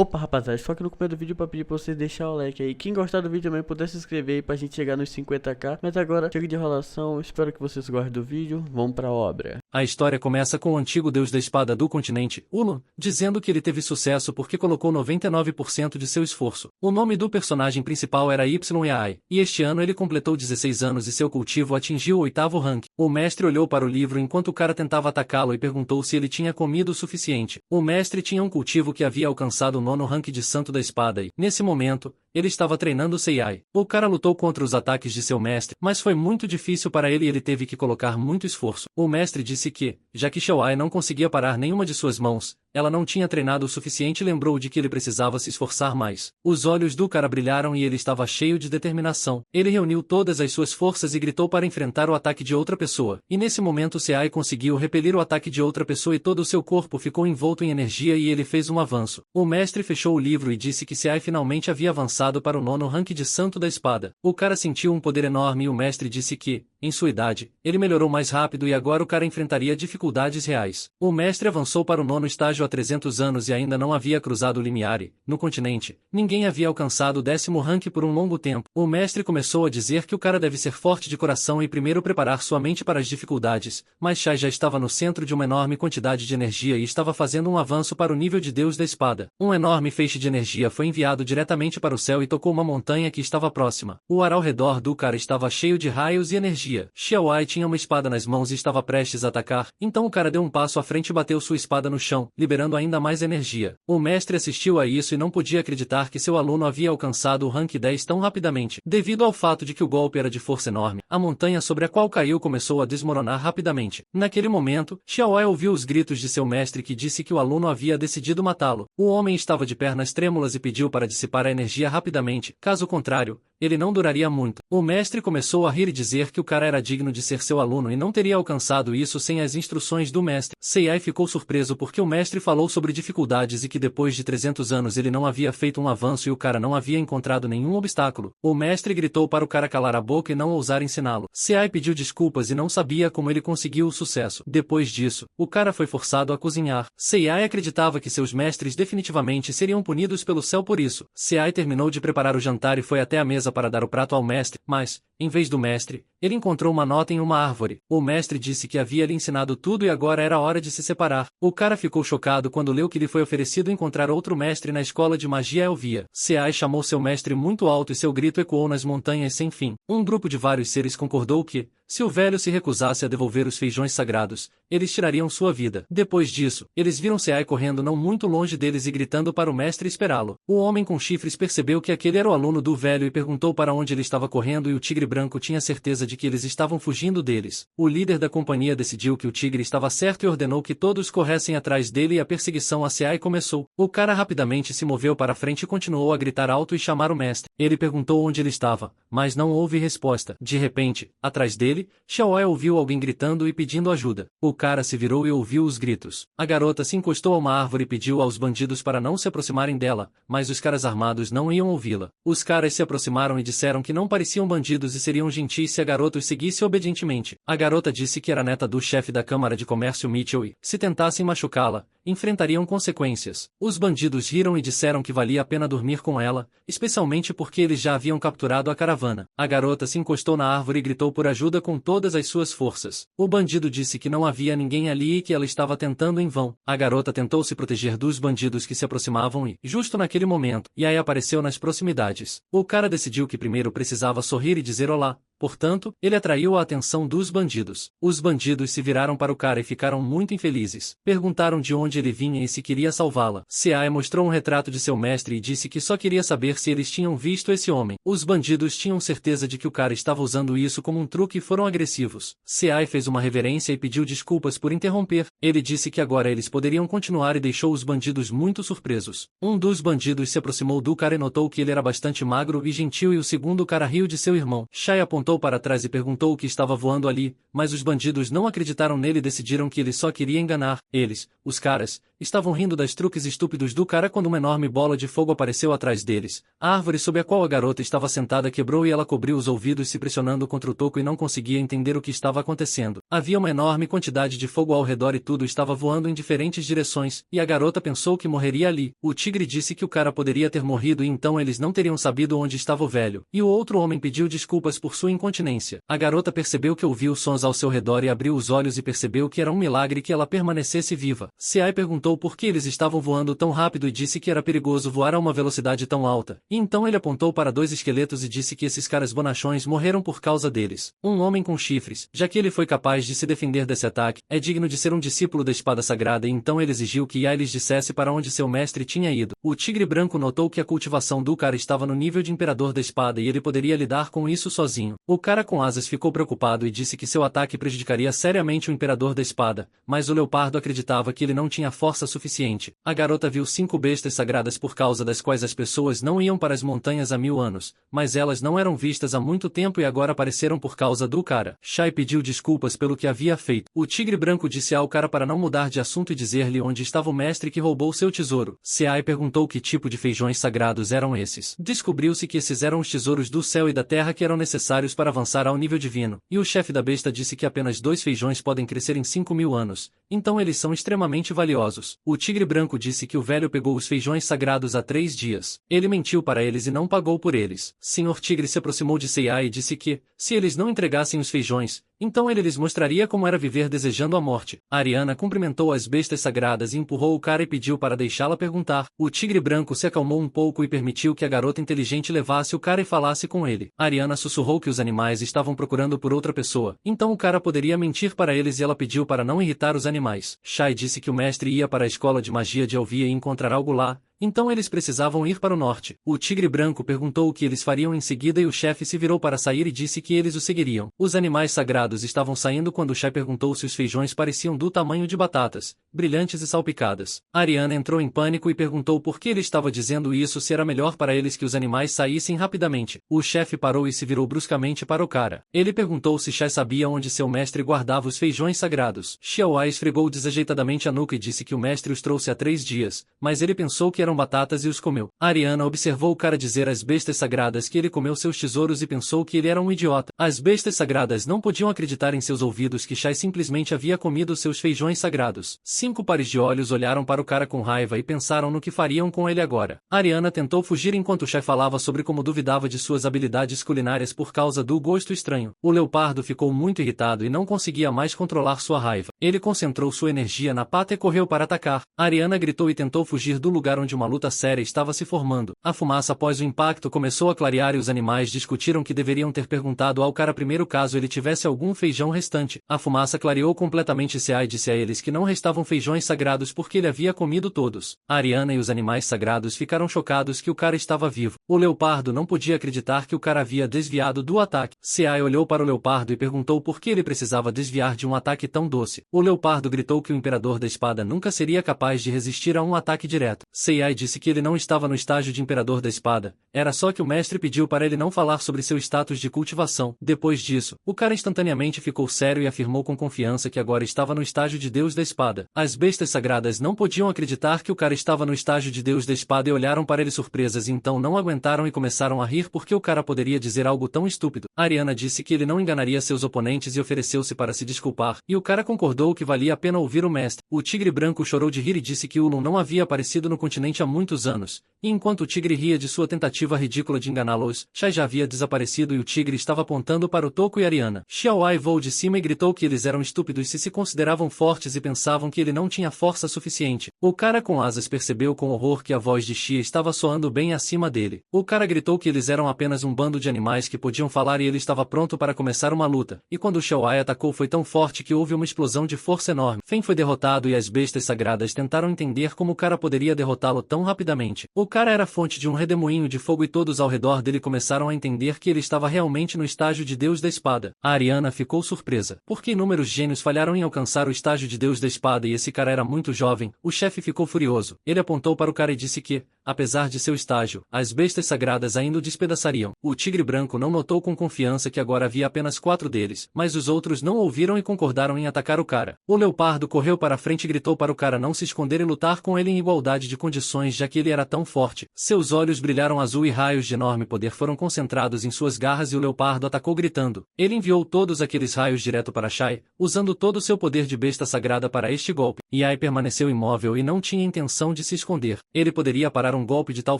Opa, rapaziada, só que no começo do vídeo pra pedir pra vocês deixar o like aí. Quem gostar do vídeo também puder se inscrever aí pra gente chegar nos 50k. Mas agora, chega de enrolação, espero que vocês gostem do vídeo. Vamos pra obra. A história começa com o antigo deus da espada do continente, Uno, dizendo que ele teve sucesso porque colocou 99% de seu esforço. O nome do personagem principal era YAI, e este ano ele completou 16 anos e seu cultivo atingiu o 8º rank. O mestre olhou para o livro enquanto o cara tentava atacá-lo e perguntou se ele tinha comido o suficiente. O mestre tinha um cultivo que havia alcançado o 9º rank de Santo da Espada e, nesse momento, ele estava treinando Seiai. O cara lutou contra os ataques de seu mestre, mas foi muito difícil para ele e ele teve que colocar muito esforço. O mestre disse que, já que Xiaoai não conseguia parar nenhuma de suas mãos, ela não tinha treinado o suficiente e lembrou de que ele precisava se esforçar mais. Os olhos do cara brilharam e ele estava cheio de determinação. Ele reuniu todas as suas forças e gritou para enfrentar o ataque de outra pessoa. E nesse momento Seiai conseguiu repelir o ataque de outra pessoa e todo o seu corpo ficou envolto em energia e ele fez um avanço. O mestre fechou o livro e disse que Seiai finalmente havia avançado para o 9º rank de Santo da Espada. O cara sentiu um poder enorme e o mestre disse que, em sua idade, ele melhorou mais rápido e agora o cara enfrentaria dificuldades reais. O mestre avançou para o 9º estágio há 300 anos e ainda não havia cruzado o limiar e, no continente, ninguém havia alcançado o 10º rank por um longo tempo. O mestre começou a dizer que o cara deve ser forte de coração e primeiro preparar sua mente para as dificuldades, mas Shai já estava no centro de uma enorme quantidade de energia e estava fazendo um avanço para o nível de Deus da Espada. Um enorme feixe de energia foi enviado diretamente para o céu e tocou uma montanha que estava próxima. O ar ao redor do cara estava cheio de raios e energia. Xiaoai tinha uma espada nas mãos e estava prestes a atacar, então o cara deu um passo à frente e bateu sua espada no chão, liberando ainda mais energia. O mestre assistiu a isso e não podia acreditar que seu aluno havia alcançado o rank 10 tão rapidamente. Devido ao fato de que o golpe era de força enorme, a montanha sobre a qual caiu começou a desmoronar rapidamente. Naquele momento, Xiaoai ouviu os gritos de seu mestre que disse que o aluno havia decidido matá-lo. O homem estava de pernas trêmulas e pediu para dissipar a energia rapidamente, caso contrário, ele não duraria muito. O mestre começou a rir e dizer que o cara era digno de ser seu aluno e não teria alcançado isso sem as instruções do mestre. Seiai ficou surpreso porque o mestre falou sobre dificuldades e que depois de 300 anos ele não havia feito um avanço e o cara não havia encontrado nenhum obstáculo. O mestre gritou para o cara calar a boca e não ousar ensiná-lo. Seiai pediu desculpas e não sabia como ele conseguiu o sucesso. Depois disso, o cara foi forçado a cozinhar. Seiai acreditava que seus mestres definitivamente seriam punidos pelo céu por isso. Seiai terminou de preparar o jantar e foi até a mesa para dar o prato ao mestre, mas, em vez do mestre, ele encontrou uma nota em uma árvore. O mestre disse que havia lhe ensinado tudo e agora era hora de se separar. O cara ficou chocado quando leu que lhe foi oferecido encontrar outro mestre na escola de magia Elvia. Seiai chamou seu mestre muito alto e seu grito ecoou nas montanhas sem fim. Um grupo de vários seres concordou que, se o velho se recusasse a devolver os feijões sagrados, eles tirariam sua vida. Depois disso, eles viram Seiai correndo não muito longe deles e gritando para o mestre esperá-lo. O homem com chifres percebeu que aquele era o aluno do velho e perguntou para onde ele estava correndo e o tigre branco tinha certeza de que eles estavam fugindo deles. O líder da companhia decidiu que o tigre estava certo e ordenou que todos corressem atrás dele e a perseguição a Seiai começou. O cara rapidamente se moveu para frente e continuou a gritar alto e chamar o mestre. Ele perguntou onde ele estava, mas não houve resposta. De repente, atrás dele, Xiaoai ouviu alguém gritando e pedindo ajuda. O cara se virou e ouviu os gritos. A garota se encostou a uma árvore e pediu aos bandidos para não se aproximarem dela, mas os caras armados não iam ouvi-la. Os caras se aproximaram e disseram que não pareciam bandidos e seriam gentis se a garota os seguisse obedientemente. A garota disse que era neta do chefe da Câmara de Comércio Mitchell e, se tentassem machucá-la, enfrentariam consequências. Os bandidos riram e disseram que valia a pena dormir com ela, especialmente porque eles já haviam capturado a caravana. A garota se encostou na árvore e gritou por ajuda com todas as suas forças. O bandido disse que não havia ninguém ali e que ela estava tentando em vão. A garota tentou se proteger dos bandidos que se aproximavam e, justo naquele momento, Yai apareceu nas proximidades. O cara decidiu que primeiro precisava sorrir e dizer olá. Portanto, ele atraiu a atenção dos bandidos. Os bandidos se viraram para o cara e ficaram muito infelizes. Perguntaram de onde ele vinha e se queria salvá-la. Seiai mostrou um retrato de seu mestre e disse que só queria saber se eles tinham visto esse homem. Os bandidos tinham certeza de que o cara estava usando isso como um truque e foram agressivos. Seiai fez uma reverência e pediu desculpas por interromper. Ele disse que agora eles poderiam continuar e deixou os bandidos muito surpresos. Um dos bandidos se aproximou do cara e notou que ele era bastante magro e gentil e o segundo cara riu de seu irmão. Shai apontou para trás e perguntou o que estava voando ali, mas os bandidos não acreditaram nele e decidiram que ele só queria enganar. Eles, os caras, estavam rindo das truques estúpidos do cara quando uma enorme bola de fogo apareceu atrás deles. A árvore sob a qual a garota estava sentada quebrou e ela cobriu os ouvidos se pressionando contra o toco e não conseguia entender o que estava acontecendo. Havia uma enorme quantidade de fogo ao redor e tudo estava voando em diferentes direções, e a garota pensou que morreria ali. O tigre disse que o cara poderia ter morrido e então eles não teriam sabido onde estava o velho. E o outro homem pediu desculpas por sua incontinência. A garota percebeu que ouviu sons ao seu redor e abriu os olhos e percebeu que era um milagre que ela permanecesse viva. Seai perguntou por que eles estavam voando tão rápido e disse que era perigoso voar a uma velocidade tão alta. E então ele apontou para dois esqueletos e disse que esses caras bonachões morreram por causa deles. Um homem com chifres, já que ele foi capaz de se defender desse ataque, é digno de ser um discípulo da espada sagrada e então ele exigiu que Yai lhes dissesse para onde seu mestre tinha ido. O tigre branco notou que a cultivação do cara estava no nível de imperador da espada e ele poderia lidar com isso sozinho. O cara com asas ficou preocupado e disse que seu ataque prejudicaria seriamente o imperador da espada, mas o leopardo acreditava que ele não tinha força suficiente. A garota viu 5 bestas sagradas por causa das quais as pessoas não iam para as montanhas há 1000 anos, mas elas não eram vistas há muito tempo e agora apareceram por causa do cara. Shai pediu desculpas pelo que havia feito. O tigre branco disse ao cara para não mudar de assunto e dizer-lhe onde estava o mestre que roubou seu tesouro. Seai perguntou que tipo de feijões sagrados eram esses. Descobriu-se que esses eram os tesouros do céu e da terra que eram necessários para avançar ao nível divino, e o chefe da besta disse que apenas 2 feijões podem crescer em 5000 anos, então eles são extremamente valiosos. O tigre branco disse que o velho pegou os feijões sagrados há 3 dias. Ele mentiu para eles e não pagou por eles. Senhor Tigre se aproximou de Seai e disse que, se eles não entregassem os feijões, então ele lhes mostraria como era viver desejando a morte. Ariana cumprimentou as bestas sagradas e empurrou o cara e pediu para deixá-la perguntar. O tigre branco se acalmou um pouco e permitiu que a garota inteligente levasse o cara e falasse com ele. Ariana sussurrou que os animais estavam procurando por outra pessoa, então o cara poderia mentir para eles e ela pediu para não irritar os animais. Shai disse que o mestre ia para a escola de magia de Elvia e encontrar algo lá, então eles precisavam ir para o norte. O tigre branco perguntou o que eles fariam em seguida e o chefe se virou para sair e disse que eles o seguiriam. Os animais sagrados estavam saindo quando Shai perguntou se os feijões pareciam do tamanho de batatas, brilhantes e salpicadas. Ariana entrou em pânico e perguntou por que ele estava dizendo isso se era melhor para eles que os animais saíssem rapidamente. O chefe parou e se virou bruscamente para o cara. Ele perguntou se Shai sabia onde seu mestre guardava os feijões sagrados. Xiaowai esfregou desajeitadamente a nuca e disse que o mestre os trouxe há 3 dias, mas ele pensou que eram batatas e os comeu. Ariana observou o cara dizer às bestas sagradas que ele comeu seus tesouros e pensou que ele era um idiota. As bestas sagradas não podiam acreditar em seus ouvidos que Shai simplesmente havia comido seus feijões sagrados. 5 pares de olhos olharam para o cara com raiva e pensaram no que fariam com ele agora. Ariana tentou fugir enquanto Shai falava sobre como duvidava de suas habilidades culinárias por causa do gosto estranho. O leopardo ficou muito irritado e não conseguia mais controlar sua raiva. Ele concentrou sua energia na pata e correu para atacar. Ariana gritou e tentou fugir do lugar onde uma luta séria estava se formando. A fumaça após o impacto começou a clarear e os animais discutiram que deveriam ter perguntado ao cara primeiro caso ele tivesse algum feijão restante. A fumaça clareou completamente e Seai disse a eles que não restavam feijões sagrados porque ele havia comido todos. A Ariana e os animais sagrados ficaram chocados que o cara estava vivo. O leopardo não podia acreditar que o cara havia desviado do ataque. Seai olhou para o leopardo e perguntou por que ele precisava desviar de um ataque tão doce. O leopardo gritou que o imperador da espada nunca seria capaz de resistir a um ataque direto. Seai disse que ele não estava no estágio de imperador da espada, era só que o mestre pediu para ele não falar sobre seu status de cultivação. Depois disso, o cara instantaneamente ficou sério e afirmou com confiança que agora estava no estágio de Deus da espada. As bestas sagradas não podiam acreditar que o cara estava no estágio de Deus da espada e olharam para ele surpresas e então não aguentaram e começaram a rir porque o cara poderia dizer algo tão estúpido. Ariana disse que ele não enganaria seus oponentes e ofereceu-se para se desculpar, e o cara concordou que valia a pena ouvir o mestre. O tigre branco chorou de rir e disse que Ulun não havia aparecido no continente há muitos anos, e enquanto o tigre ria de sua tentativa ridícula de enganá-los, Shai já havia desaparecido e o tigre estava apontando para o Toco e Ariana. Xiaowai voou de cima e gritou que eles eram estúpidos se consideravam fortes e pensavam que ele não tinha força suficiente. O cara com asas percebeu com horror que a voz de Xia estava soando bem acima dele. O cara gritou que eles eram apenas um bando de animais que podiam falar e ele estava pronto para começar uma luta. E quando Xiaowai atacou foi tão forte que houve uma explosão de força enorme. Fen foi derrotado e as bestas sagradas tentaram entender como o cara poderia derrotá-lo tão rapidamente. O cara era fonte de um redemoinho de fogo e todos ao redor dele começaram a entender que ele estava realmente no estágio de Deus da Espada. A Ariana ficou surpresa, porque inúmeros gênios falharam em alcançar o estágio de Deus da Espada e esse cara era muito jovem. O chefe ficou furioso. Ele apontou para o cara e disse que, apesar de seu estágio, as bestas sagradas ainda o despedaçariam. O tigre branco não notou com confiança que agora havia apenas 4 deles, mas os outros não ouviram e concordaram em atacar o cara. O leopardo correu para frente e gritou para o cara não se esconder e lutar com ele em igualdade de condições, já que ele era tão forte. Seus olhos brilharam azul e raios de enorme poder foram concentrados em suas garras e o leopardo atacou gritando. Ele enviou todos aqueles raios direto para Shai, usando todo o seu poder de besta sagrada para este golpe. Yai permaneceu imóvel e não tinha intenção de se esconder. Ele poderia parar um golpe de tal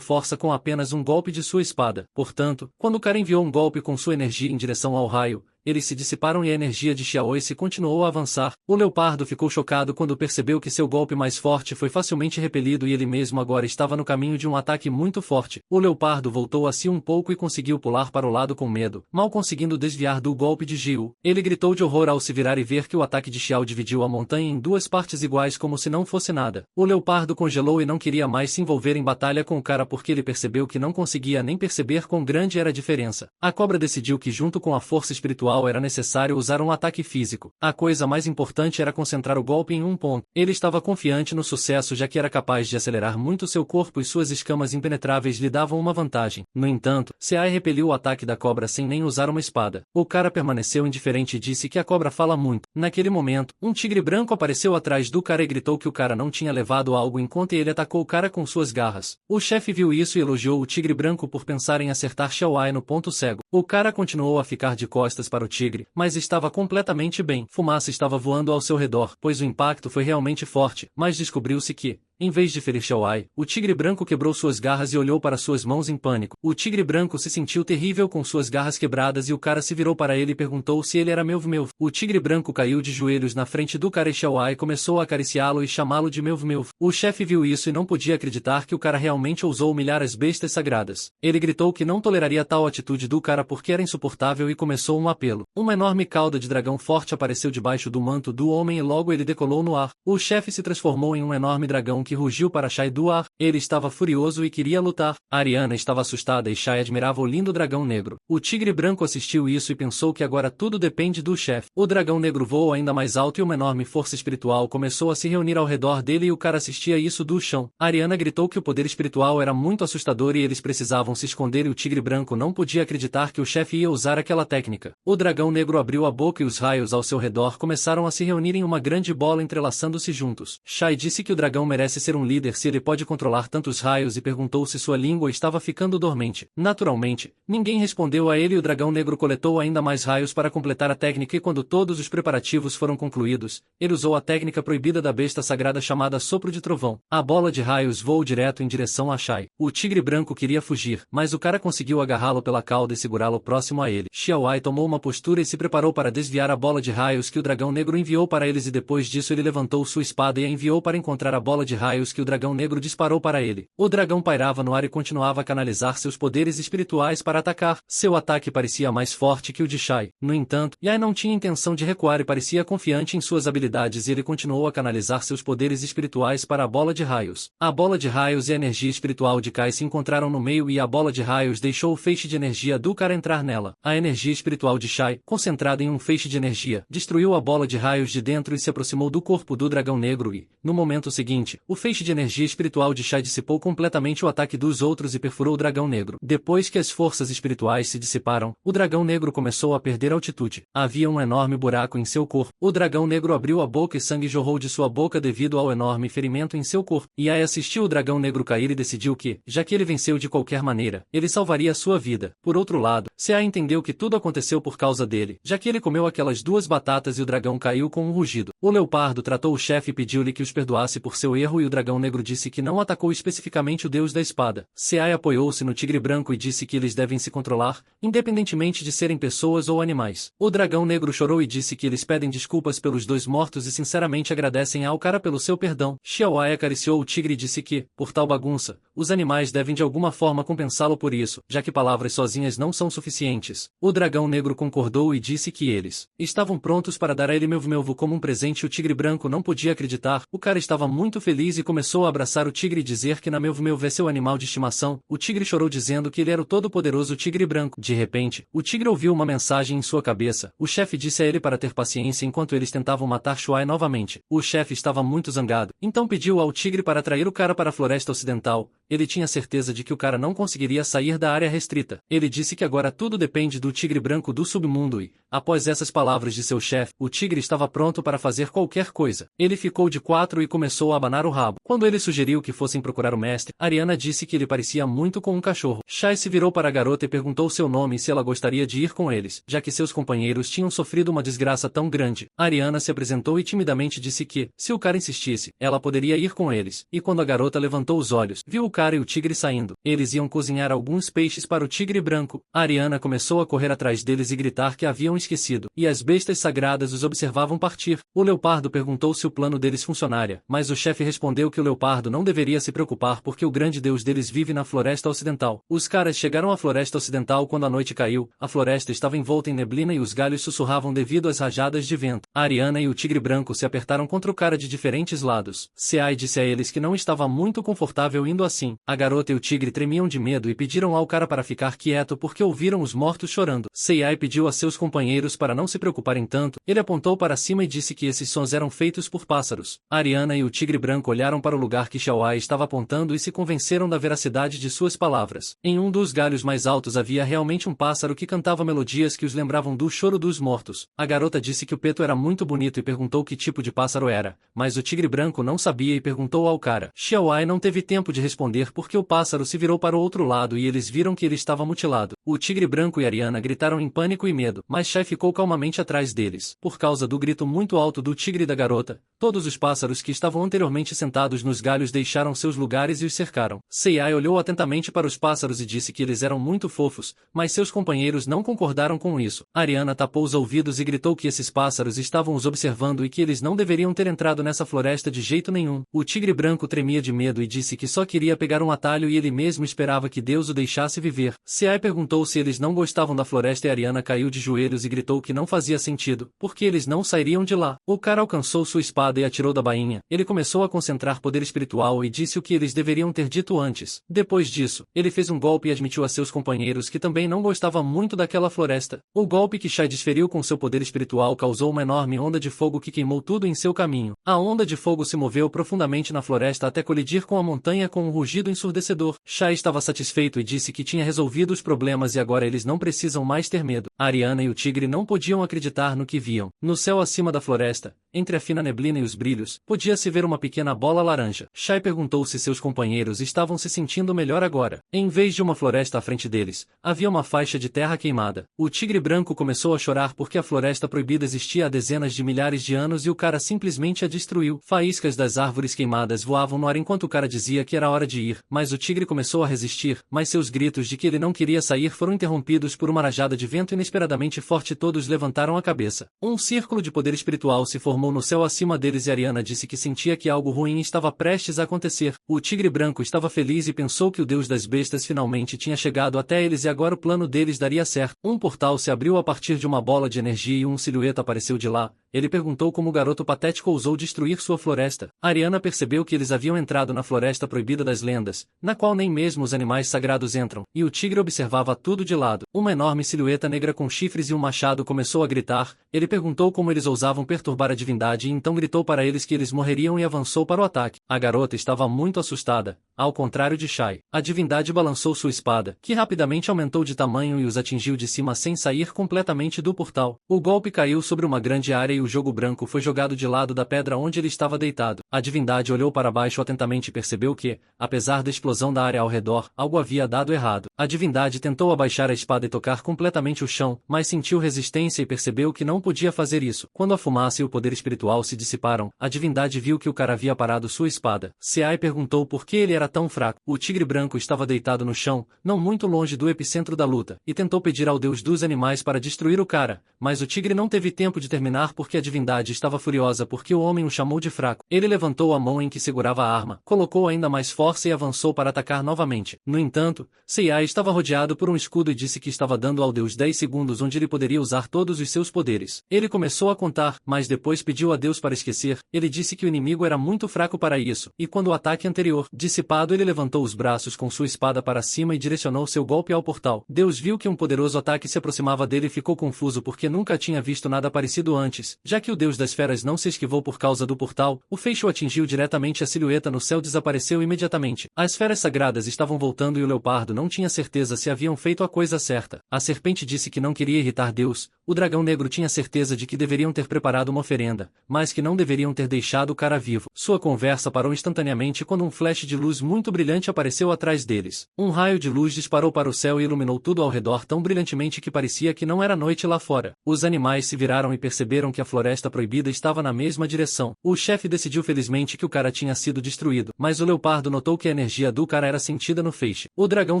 força com apenas um golpe de sua espada. Portanto, quando o cara enviou um golpe com sua energia em direção ao raio, eles se dissiparam e a energia de Xiaoice continuou a avançar. O leopardo ficou chocado quando percebeu que seu golpe mais forte foi facilmente repelido e ele mesmo agora estava no caminho de um ataque muito forte. O leopardo voltou a si um pouco e conseguiu pular para o lado com medo, mal conseguindo desviar do golpe de Jiu. Ele gritou de horror ao se virar e ver que o ataque de Xiao dividiu a montanha em 2 partes iguais como se não fosse nada. O leopardo congelou e não queria mais se envolver em batalha com o cara porque ele percebeu que não conseguia nem perceber quão grande era a diferença. A cobra decidiu que junto com a força espiritual era necessário usar um ataque físico. A coisa mais importante era concentrar o golpe em um ponto. Ele estava confiante no sucesso já que era capaz de acelerar muito seu corpo e suas escamas impenetráveis lhe davam uma vantagem. No entanto, Seai repeliu o ataque da cobra sem nem usar uma espada. O cara permaneceu indiferente e disse que a cobra fala muito. Naquele momento, um tigre branco apareceu atrás do cara e gritou que o cara não tinha levado algo em conta e ele atacou o cara com suas garras. O chefe viu isso e elogiou o tigre branco por pensar em acertar Xiaoai no ponto cego. O cara continuou a ficar de costas para o tigre, mas estava completamente bem. Fumaça estava voando ao seu redor, pois o impacto foi realmente forte, mas descobriu-se que, em vez de ferir Xiaoai, o tigre branco quebrou suas garras e olhou para suas mãos em pânico. O tigre branco se sentiu terrível com suas garras quebradas e o cara se virou para ele e perguntou se ele era Mew. O tigre branco caiu de joelhos na frente do cara e Xiaoai começou a acariciá-lo e chamá-lo de Mew. O chefe viu isso e não podia acreditar que o cara realmente ousou humilhar as bestas sagradas. Ele gritou que não toleraria tal atitude do cara porque era insuportável e começou um apelo. Uma enorme cauda de dragão forte apareceu debaixo do manto do homem e logo ele decolou no ar. O chefe se transformou em um enorme dragão que rugiu para Shai do ar. Ele estava furioso e queria lutar. Ariana estava assustada e Shai admirava o lindo dragão negro. O tigre branco assistiu isso e pensou que agora tudo depende do chefe. O dragão negro voou ainda mais alto e uma enorme força espiritual começou a se reunir ao redor dele e o cara assistia isso do chão. Ariana gritou que o poder espiritual era muito assustador e eles precisavam se esconder e o tigre branco não podia acreditar que o chefe ia usar aquela técnica. O dragão negro abriu a boca e os raios ao seu redor começaram a se reunir em uma grande bola entrelaçando-se juntos. Shai disse que o dragão merece ser um líder se ele pode controlar tantos raios e perguntou se sua língua estava ficando dormente. Naturalmente, ninguém respondeu a ele e o dragão negro coletou ainda mais raios para completar a técnica e quando todos os preparativos foram concluídos, ele usou a técnica proibida da besta sagrada chamada Sopro de Trovão. A bola de raios voou direto em direção a Shai. O tigre branco queria fugir, mas o cara conseguiu agarrá-lo pela cauda e segurá-lo próximo a ele. Xiaoai tomou uma postura e se preparou para desviar a bola de raios que o dragão negro enviou para eles e depois disso ele levantou sua espada e a enviou para encontrar a bola de raios que o dragão negro disparou para ele. O dragão pairava no ar e continuava a canalizar seus poderes espirituais para atacar. Seu ataque parecia mais forte que o de Shai. No entanto, Yai não tinha intenção de recuar e parecia confiante em suas habilidades e ele continuou a canalizar seus poderes espirituais para a bola de raios. A bola de raios e a energia espiritual de Kai se encontraram no meio e a bola de raios deixou o feixe de energia do cara entrar nela. A energia espiritual de Shai, concentrada em um feixe de energia, destruiu a bola de raios de dentro e se aproximou do corpo do dragão negro e, no momento seguinte, o feixe de energia espiritual de Shai dissipou completamente o ataque dos outros e perfurou o dragão negro. Depois que as forças espirituais se dissiparam, o dragão negro começou a perder altitude. Havia um enorme buraco em seu corpo. O dragão negro abriu a boca e sangue jorrou de sua boca devido ao enorme ferimento em seu corpo. Yai assistiu o dragão negro cair e decidiu que, já que ele venceu de qualquer maneira, ele salvaria sua vida. Por outro lado, Seai entendeu que tudo aconteceu por causa dele, já que ele comeu aquelas 2 batatas e o dragão caiu com um rugido. O leopardo tratou o chefe e pediu-lhe que os perdoasse por seu erro e o dragão negro disse que não atacou especificamente o deus da espada. Seai apoiou-se no tigre branco e disse que eles devem se controlar, independentemente de serem pessoas ou animais. O dragão negro chorou e disse que eles pedem desculpas pelos 2 mortos e sinceramente agradecem ao cara pelo seu perdão. Xiaoai acariciou o tigre e disse que, por tal bagunça, os animais devem de alguma forma compensá-lo por isso, já que palavras sozinhas não são suficientes. O dragão negro concordou e disse que eles estavam prontos para dar a ele Mew como um presente e o tigre branco não podia acreditar. O cara estava muito feliz feliz e começou a abraçar o tigre e dizer que meu é seu animal de estimação. O tigre chorou dizendo que ele era o todo-poderoso tigre branco. De repente, o tigre ouviu uma mensagem em sua cabeça. O chefe disse a ele para ter paciência enquanto eles tentavam matar Shuai novamente. O chefe estava muito zangado, então pediu ao tigre para atrair o cara para a floresta ocidental. Ele tinha certeza de que o cara não conseguiria sair da área restrita. Ele disse que agora tudo depende do tigre branco do submundo e, após essas palavras de seu chefe, o tigre estava pronto para fazer qualquer coisa. Ele ficou de quatro e começou a abanar o rabo. Quando ele sugeriu que fossem procurar o mestre, Ariana disse que ele parecia muito com um cachorro. Shai se virou para a garota e perguntou seu nome e se ela gostaria de ir com eles, já que seus companheiros tinham sofrido uma desgraça tão grande. Ariana se apresentou e timidamente disse que, se o cara insistisse, ela poderia ir com eles. E quando a garota levantou os olhos, viu o cara e o tigre saindo. Eles iam cozinhar alguns peixes para o tigre branco. Ariana começou a correr atrás deles e gritar que haviam esquecido, e as bestas sagradas os observavam partir. O leopardo perguntou se o plano deles funcionaria, mas o chefe respondeu que o leopardo não deveria se preocupar porque o grande deus deles vive na floresta ocidental. Os caras chegaram à floresta ocidental quando a noite caiu. A floresta estava envolta em neblina e os galhos sussurravam devido às rajadas de vento. Ariana e o tigre branco se apertaram contra o cara de diferentes lados. Seai disse a eles que não estava muito confortável indo assim. A garota e o tigre tremiam de medo e pediram ao cara para ficar quieto porque ouviram os mortos chorando. Seai pediu a seus companheiros para não se preocuparem tanto. Ele apontou para cima e disse que esses sons eram feitos por pássaros. Ariana e o tigre branco olharam para o lugar que Xiaowai estava apontando e se convenceram da veracidade de suas palavras. Em um dos galhos mais altos havia realmente um pássaro que cantava melodias que os lembravam do choro dos mortos. A garota disse que o peto era muito bonito e perguntou que tipo de pássaro era, mas o tigre branco não sabia e perguntou ao cara. Xiaowai não teve tempo de responder porque o pássaro se virou para o outro lado e eles viram que ele estava mutilado. O tigre branco e Ariana gritaram em pânico e medo, mas Shai ficou calmamente atrás deles. Por causa do grito muito alto do tigre e da garota, todos os pássaros que estavam anteriormente sentados nos galhos deixaram seus lugares e os cercaram. Seiai olhou atentamente para os pássaros e disse que eles eram muito fofos, mas seus companheiros não concordaram com isso. Ariana tapou os ouvidos e gritou que esses pássaros estavam os observando e que eles não deveriam ter entrado nessa floresta de jeito nenhum. O tigre branco tremia de medo e disse que só queria pegar um atalho e ele mesmo esperava que Deus o deixasse viver. Seai perguntou se eles não gostavam da floresta e Ariana caiu de joelhos e gritou que não fazia sentido, porque eles não sairiam de lá. O cara alcançou sua espada e atirou da bainha. Ele começou a concentrar poder espiritual e disse o que eles deveriam ter dito antes. Depois disso, ele fez um golpe e admitiu a seus companheiros que também não gostava muito daquela floresta. O golpe que Shai desferiu com seu poder espiritual causou uma enorme onda de fogo que queimou tudo em seu caminho. A onda de fogo se moveu profundamente na floresta até colidir com a montanha com um rugido ensurdecedor. Shai estava satisfeito e disse que tinha resolvido os problemas e agora eles não precisam mais ter medo. Ariana e o tigre não podiam acreditar no que viam. No céu acima da floresta, entre a fina neblina e os brilhos, podia-se ver uma pequena bola laranja. Shai perguntou se seus companheiros estavam se sentindo melhor agora. Em vez de uma floresta à frente deles, havia uma faixa de terra queimada. O tigre branco começou a chorar porque a floresta proibida existia há dezenas de milhares de anos e o cara simplesmente a destruiu. Faíscas das árvores queimadas voavam no ar enquanto o cara dizia que era hora de ir, mas o tigre começou a resistir, mas seus gritos de que ele não queria sair foram interrompidos por uma rajada de vento inesperadamente forte e todos levantaram a cabeça. Um círculo de poder espiritual se formou no céu acima deles e Ariana disse que sentia que algo ruim estava prestes a acontecer. O tigre branco estava feliz e pensou que o deus das bestas finalmente tinha chegado até eles e agora o plano deles daria certo. Um portal se abriu a partir de uma bola de energia e um silhueta apareceu de lá. Ele perguntou como o garoto patético ousou destruir sua floresta. Ariana percebeu que eles haviam entrado na floresta proibida das lendas, na qual nem mesmo os animais sagrados entram, e o tigre observava tudo de lado. Uma enorme silhueta negra com chifres e um machado começou a gritar. Ele perguntou como eles ousavam perturbar a divindade e então gritou para eles que eles morreriam e avançou para o ataque. A garota estava muito assustada. Ao contrário de Shai, a divindade balançou sua espada, que rapidamente aumentou de tamanho e os atingiu de cima sem sair completamente do portal. O golpe caiu sobre uma grande área e o jogo branco foi jogado de lado da pedra onde ele estava deitado. A divindade olhou para baixo atentamente e percebeu que, apesar da explosão da área ao redor, algo havia dado errado. A divindade tentou abaixar a espada e tocar completamente o chão, mas sentiu resistência e percebeu que não podia fazer isso. Quando a fumaça e o poder espiritual se dissiparam, a divindade viu que o cara havia parado sua espada. Seai perguntou por que ele era tão fraco. O tigre branco estava deitado no chão, não muito longe do epicentro da luta, e tentou pedir ao deus dos animais para destruir o cara, mas o tigre não teve tempo de terminar porque porque a divindade estava furiosa porque o homem o chamou de fraco. Ele levantou a mão em que segurava a arma, colocou ainda mais força e avançou para atacar novamente. No entanto, Seiya estava rodeado por um escudo e disse que estava dando ao Deus 10 segundos onde ele poderia usar todos os seus poderes. Ele começou a contar, mas depois pediu a Deus para esquecer. Ele disse que o inimigo era muito fraco para isso, e quando o ataque anterior dissipado, ele levantou os braços com sua espada para cima e direcionou seu golpe ao portal. Deus viu que um poderoso ataque se aproximava dele e ficou confuso porque nunca tinha visto nada parecido antes. Já que o Deus das Feras não se esquivou por causa do portal, o feixe o atingiu diretamente, a silhueta no céu desapareceu imediatamente. As feras sagradas estavam voltando e o leopardo não tinha certeza se haviam feito a coisa certa. A serpente disse que não queria irritar Deus. O dragão negro tinha certeza de que deveriam ter preparado uma oferenda, mas que não deveriam ter deixado o cara vivo. Sua conversa parou instantaneamente quando um flash de luz muito brilhante apareceu atrás deles. Um raio de luz disparou para o céu e iluminou tudo ao redor tão brilhantemente que parecia que não era noite lá fora. Os animais se viraram e perceberam que a floresta proibida estava na mesma direção. O chefe decidiu felizmente que o cara tinha sido destruído, mas o leopardo notou que a energia do cara era sentida no feixe. O dragão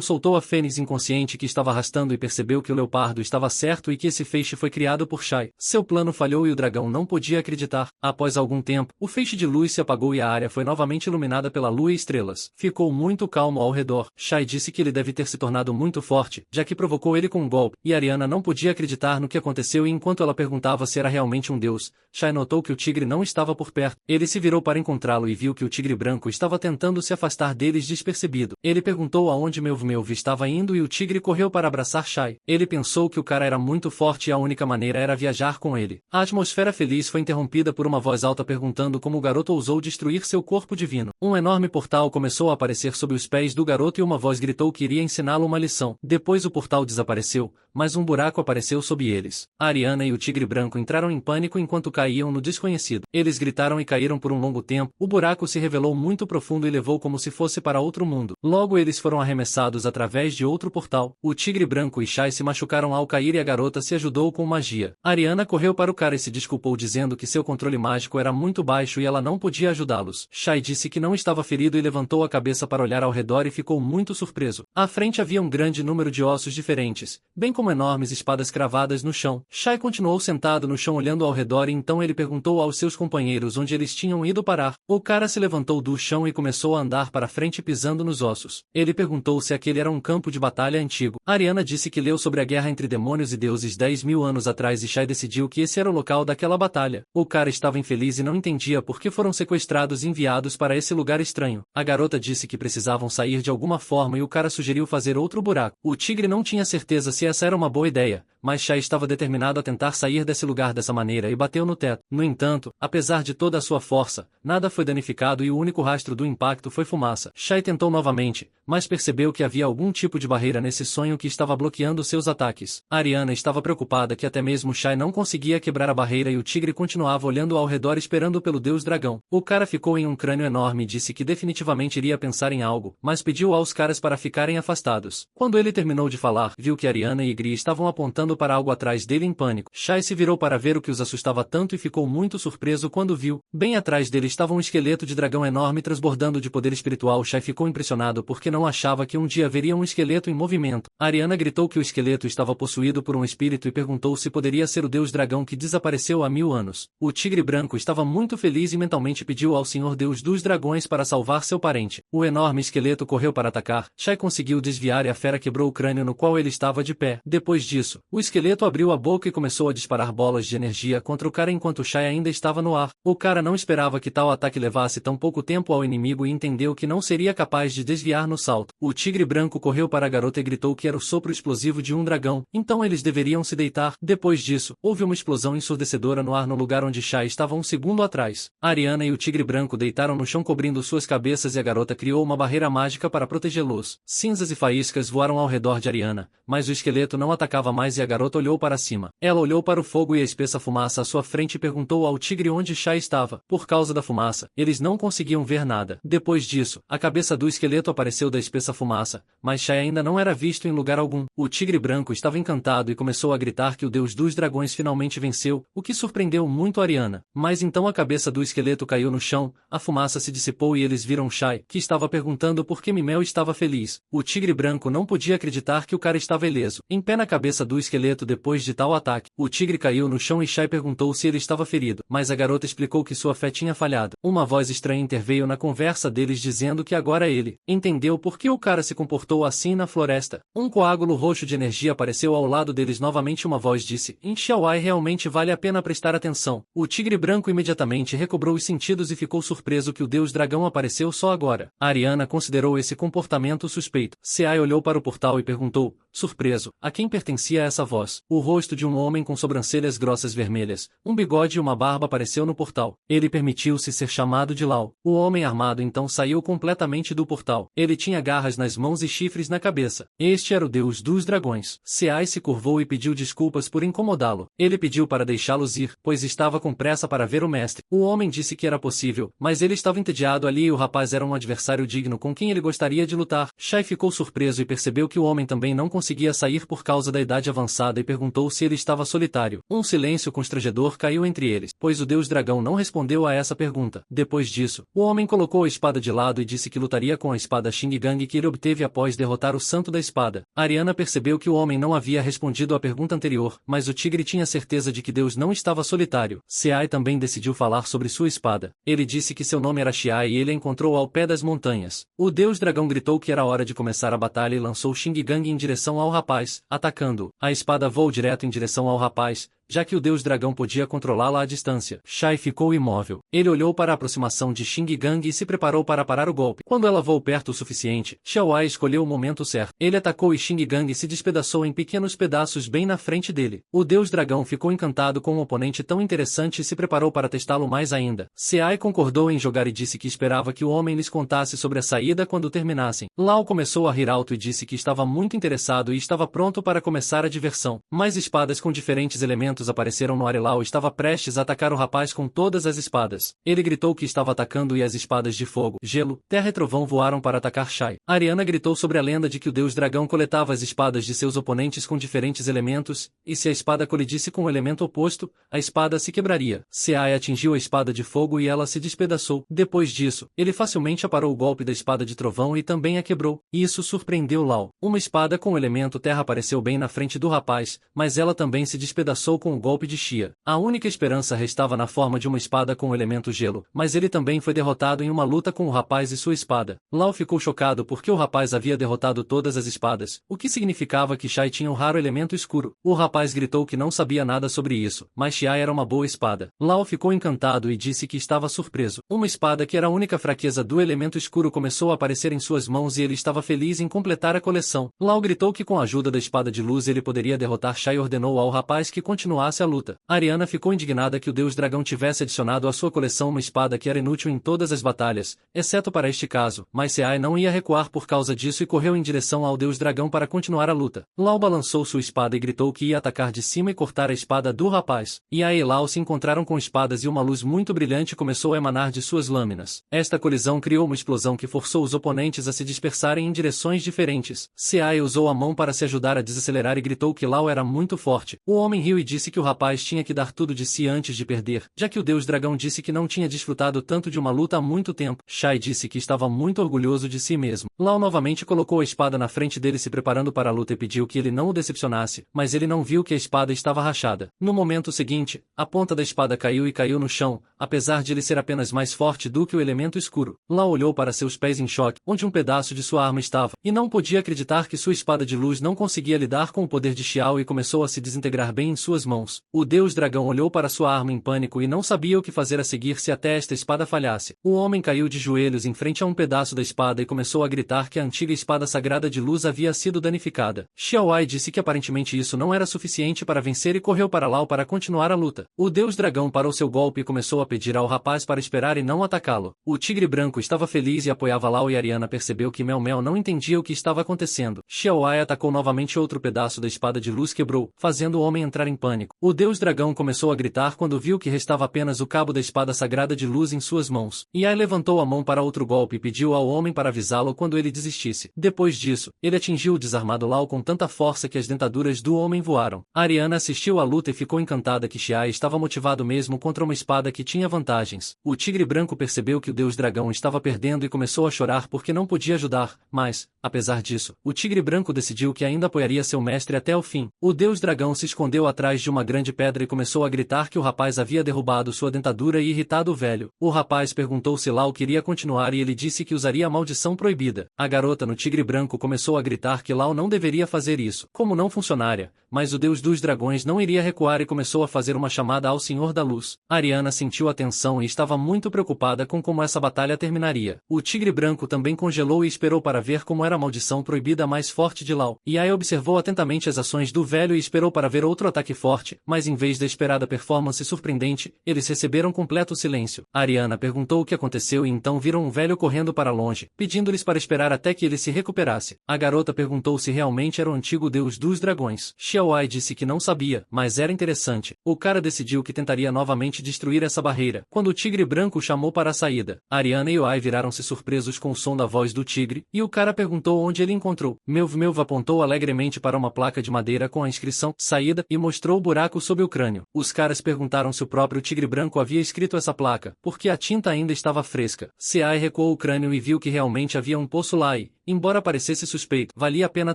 soltou a fênix inconsciente que estava arrastando e percebeu que o leopardo estava certo e que esse feixe foi criado por Shai. Seu plano falhou e o dragão não podia acreditar. Após algum tempo, o feixe de luz se apagou e a área foi novamente iluminada pela lua e estrelas. Ficou muito calmo ao redor. Shai disse que ele deve ter se tornado muito forte, já que provocou ele com um golpe, e Ariana não podia acreditar no que aconteceu e enquanto ela perguntava se era realmente um deus, Shai notou que o tigre não estava por perto. Ele se virou para encontrá-lo e viu que o tigre branco estava tentando se afastar deles despercebido. Ele perguntou aonde Meuv estava indo e o tigre correu para abraçar Shai. Ele pensou que o cara era muito forte e a única maneira era viajar com ele. A atmosfera feliz foi interrompida por uma voz alta perguntando como o garoto ousou destruir seu corpo divino. Um enorme portal começou a aparecer sob os pés do garoto e uma voz gritou que iria ensiná-lo uma lição. Depois o portal desapareceu, mas um buraco apareceu sob eles. A Ariana e o tigre branco entraram em pânico enquanto caíam no desconhecido. Eles gritaram e caíram por um longo tempo. O buraco se revelou muito profundo e levou como se fosse para outro mundo. Logo eles foram arremessados através de outro portal. O tigre branco e Shai se machucaram ao cair e a garota se ajudou com magia. A Ariana correu para o cara e se desculpou dizendo que seu controle mágico era muito baixo e ela não podia ajudá-los. Shai disse que não estava ferido e levantou a cabeça para olhar ao redor e ficou muito surpreso. À frente havia um grande número de ossos diferentes, bem como enormes espadas cravadas no chão. Shai continuou sentado no chão olhando ao redor e então ele perguntou aos seus companheiros onde eles tinham ido parar. O cara se levantou do chão e começou a andar para frente pisando nos ossos. Ele perguntou se aquele era um campo de batalha antigo. Ariana disse que leu sobre a guerra entre demônios e deuses 10.000 anos atrás e Shai decidiu que esse era o local daquela batalha. O cara estava infeliz e não entendia por que foram sequestrados e enviados para esse lugar estranho. A garota disse que precisavam sair de alguma forma e o cara sugeriu fazer outro buraco. O tigre não tinha certeza se essa era uma boa ideia, mas Shai estava determinado a tentar sair desse lugar dessa maneira e bateu no teto. No entanto, apesar de toda a sua força, nada foi danificado e o único rastro do impacto foi fumaça. Shai tentou novamente, mas percebeu que havia algum tipo de barreira nesse sonho que estava bloqueando seus ataques. Ariana estava preocupada que até mesmo Shai não conseguia quebrar a barreira e o tigre continuava olhando ao redor esperando pelo deus dragão. O cara ficou em um crânio enorme e disse que definitivamente iria pensar em algo, mas pediu aos caras para ficarem afastados. Quando ele terminou de falar, viu que Ariana e Gri estavam apontando para algo atrás dele em pânico. Shai se virou para ver o que os assustava tanto e ficou muito surpreso quando viu. Bem atrás dele estava um esqueleto de dragão enorme transbordando de poder espiritual. Shai ficou impressionado porque não achava que um dia veria um esqueleto em movimento. Ariana gritou que o esqueleto estava possuído por um espírito e perguntou se poderia ser o deus dragão que desapareceu há 1000 anos. O tigre branco estava muito feliz e mentalmente pediu ao senhor deus dos dragões para salvar seu parente. O enorme esqueleto correu para atacar. Shai conseguiu desviar e a fera quebrou o crânio no qual ele estava de pé. Depois disso, o esqueleto abriu a boca e começou a disparar bolas de energia contra o cara enquanto Shai ainda estava no ar. O cara não esperava que tal ataque levasse tão pouco tempo ao inimigo e entendeu que não seria capaz de desviar no salto. O tigre branco correu para a garota e gritou que era o sopro explosivo de um dragão, então eles deveriam se deitar. Depois disso, houve uma explosão ensurdecedora no ar no lugar onde Shai estava um segundo atrás. A Ariana e o tigre branco deitaram no chão cobrindo suas cabeças e a garota criou uma barreira mágica para protegê-los. Cinzas e faíscas voaram ao redor de Ariana, mas o esqueleto não atacava mais e a garota olhou para cima. Ela olhou para o fogo e a espessa fumaça à sua frente e perguntou ao tigre onde Shai estava. Por causa da fumaça, eles não conseguiam ver nada. Depois disso, a cabeça do esqueleto apareceu da espessa fumaça, mas Shai ainda não era visto em lugar algum. O tigre branco estava encantado e começou a gritar que o deus dos dragões finalmente venceu, o que surpreendeu muito Ariana. Mas então a cabeça do esqueleto caiu no chão, a fumaça se dissipou e eles viram Shai, que estava perguntando por que Mimel estava feliz. O tigre branco não podia acreditar que o cara estava ileso. Em pé na cabeça do esqueleto depois de tal ataque, o tigre caiu no chão e Shai perguntou perguntou se ele estava ferido, mas a garota explicou que sua fé tinha falhado. Uma voz estranha interveio na conversa deles dizendo que agora ele entendeu por que o cara se comportou assim na floresta. Um coágulo roxo de energia apareceu ao lado deles novamente. Uma voz disse: "Em Xiaowai realmente vale a pena prestar atenção." O tigre branco imediatamente recobrou os sentidos e ficou surpreso que o deus dragão apareceu só agora. Ariana considerou esse comportamento suspeito. Seai olhou para o portal e perguntou, surpreso, a quem pertencia essa voz. O rosto de um homem com sobrancelhas grossas vermelhas, um bigode e uma barba apareceu no portal. Ele permitiu-se ser chamado de Lao. O homem armado então saiu completamente do portal. Ele tinha garras nas mãos e chifres na cabeça. Este era o deus dos dragões. Seai se curvou e pediu desculpas por incomodá-lo. Ele pediu para deixá-los ir, pois estava com pressa para ver o mestre. O homem disse que era possível, mas ele estava entediado ali e o rapaz era um adversário digno com quem ele gostaria de lutar. Shai ficou surpreso e percebeu que o homem também não conseguia sair por causa da idade avançada e perguntou se ele estava solitário. Um silêncio constrangedor caiu entre eles, pois o deus dragão não respondeu a essa pergunta. Depois disso, o homem colocou a espada de lado e disse que lutaria com a espada Xinggang que ele obteve após derrotar o santo da espada. Ariana percebeu que o homem não havia respondido à pergunta anterior, mas o tigre tinha certeza de que Deus não estava solitário. Seai também decidiu falar sobre sua espada. Ele disse que seu nome era Xiai e ele a encontrou ao pé das montanhas. O deus dragão gritou que era hora de começar a batalha e lançou Xinggang em direção ao rapaz, atacando-o. A espada voou direto em direção ao rapaz, já que o deus dragão podia controlá-la à distância. Shai ficou imóvel. Ele olhou para a aproximação de Xinggang e se preparou para parar o golpe. Quando ela voou perto o suficiente, Xiaowai escolheu o momento certo. Ele atacou e Xinggang se despedaçou em pequenos pedaços bem na frente dele. O deus dragão ficou encantado com um oponente tão interessante e se preparou para testá-lo mais ainda. Seai concordou em jogar e disse que esperava que o homem lhes contasse sobre a saída quando terminassem. Lao começou a rir alto e disse que estava muito interessado e estava pronto para começar a diversão. Mais espadas com diferentes elementos apareceram no ar e Lao estava prestes a atacar o rapaz com todas as espadas. Ele gritou que estava atacando e as espadas de fogo, gelo, terra e trovão voaram para atacar Shai. Ariana gritou sobre a lenda de que o deus dragão coletava as espadas de seus oponentes com diferentes elementos, e se a espada colidisse com o elemento oposto, a espada se quebraria. Seai atingiu a espada de fogo e ela se despedaçou. Depois disso, ele facilmente aparou o golpe da espada de trovão e também a quebrou. Isso surpreendeu Lao. Uma espada com o elemento terra apareceu bem na frente do rapaz, mas ela também se despedaçou com o golpe de Xia. A única esperança restava na forma de uma espada com o elemento gelo, mas ele também foi derrotado em uma luta com o rapaz e sua espada. Lao ficou chocado porque o rapaz havia derrotado todas as espadas, o que significava que Shai tinha um raro elemento escuro. O rapaz gritou que não sabia nada sobre isso, mas Shai era uma boa espada. Lao ficou encantado e disse que estava surpreso. Uma espada que era a única fraqueza do elemento escuro começou a aparecer em suas mãos e ele estava feliz em completar a coleção. Lao gritou que com a ajuda da espada de luz ele poderia derrotar Shai e ordenou ao rapaz que continuasse a luta. Ariana ficou indignada que o deus dragão tivesse adicionado à sua coleção uma espada que era inútil em todas as batalhas, exceto para este caso, mas Seai não ia recuar por causa disso e correu em direção ao deus dragão para continuar a luta. Lao balançou sua espada e gritou que ia atacar de cima e cortar a espada do rapaz. Ia e Lao se encontraram com espadas e uma luz muito brilhante começou a emanar de suas lâminas. Esta colisão criou uma explosão que forçou os oponentes a se dispersarem em direções diferentes. Seai usou a mão para se ajudar a desacelerar e gritou que Lao era muito forte. O homem riu e disse que o rapaz tinha que dar tudo de si antes de perder, já que o deus dragão disse que não tinha desfrutado tanto de uma luta há muito tempo. Shai disse que estava muito orgulhoso de si mesmo. Lao novamente colocou a espada na frente dele se preparando para a luta e pediu que ele não o decepcionasse, mas ele não viu que a espada estava rachada. No momento seguinte, a ponta da espada caiu e caiu no chão, apesar de ele ser apenas mais forte do que o elemento escuro. Lao olhou para seus pés em choque, onde um pedaço de sua arma estava, e não podia acreditar que sua espada de luz não conseguia lidar com o poder de Xiao e começou a se desintegrar bem em suas mãos. O deus dragão olhou para sua arma em pânico e não sabia o que fazer a seguir se até esta espada falhasse. O homem caiu de joelhos em frente a um pedaço da espada e começou a gritar que a antiga espada sagrada de luz havia sido danificada. Xiaowai disse que aparentemente isso não era suficiente para vencer e correu para Lao para continuar a luta. O deus dragão parou seu golpe e começou a pedir ao rapaz para esperar e não atacá-lo. O tigre branco estava feliz e apoiava Lao e Ariana percebeu que Mel Mel não entendia o que estava acontecendo. Xiaowai atacou novamente outro pedaço da espada de luz quebrou, fazendo o homem entrar em pânico. O deus dragão começou a gritar quando viu que restava apenas o cabo da espada sagrada de luz em suas mãos. Yai levantou a mão para outro golpe e pediu ao homem para avisá-lo quando ele desistisse. Depois disso, ele atingiu o desarmado Lao com tanta força que as dentaduras do homem voaram. Ariana assistiu à luta e ficou encantada que Xiai estava motivado mesmo contra uma espada que tinha vantagens. O tigre branco percebeu que o deus dragão estava perdendo e começou a chorar porque não podia ajudar, mas, apesar disso, o tigre branco decidiu que ainda apoiaria seu mestre até o fim. O deus dragão se escondeu atrás de uma grande pedra e começou a gritar que o rapaz havia derrubado sua dentadura e irritado o velho. O rapaz perguntou se Lau queria continuar e ele disse que usaria a maldição proibida. A garota no tigre branco começou a gritar que Lau não deveria fazer isso, como não funcionária, mas o deus dos dragões não iria recuar e começou a fazer uma chamada ao Senhor da Luz. Ariana sentiu a tensão e estava muito preocupada com como essa batalha terminaria. O tigre branco também congelou e esperou para ver como era a maldição proibida mais forte de Lau. Yai observou atentamente as ações do velho e esperou para ver outro ataque forte, mas em vez da esperada performance surpreendente, eles receberam completo silêncio. Ariana perguntou o que aconteceu e então viram um velho correndo para longe, pedindo-lhes para esperar até que ele se recuperasse. A garota perguntou se realmente era o antigo deus dos dragões. Xiaowai disse que não sabia, mas era interessante. O cara decidiu que tentaria novamente destruir essa barreira, quando o tigre branco chamou para a saída. Ariana e Yai viraram-se surpresos com o som da voz do tigre, e o cara perguntou onde ele encontrou. Melv apontou alegremente para uma placa de madeira com a inscrição "Saída" e mostrou o buraco sob o crânio. Os caras perguntaram se o próprio tigre branco havia escrito essa placa, porque a tinta ainda estava fresca. Seai recuou o crânio e viu que realmente havia um poço lá e, embora parecesse suspeito, valia a pena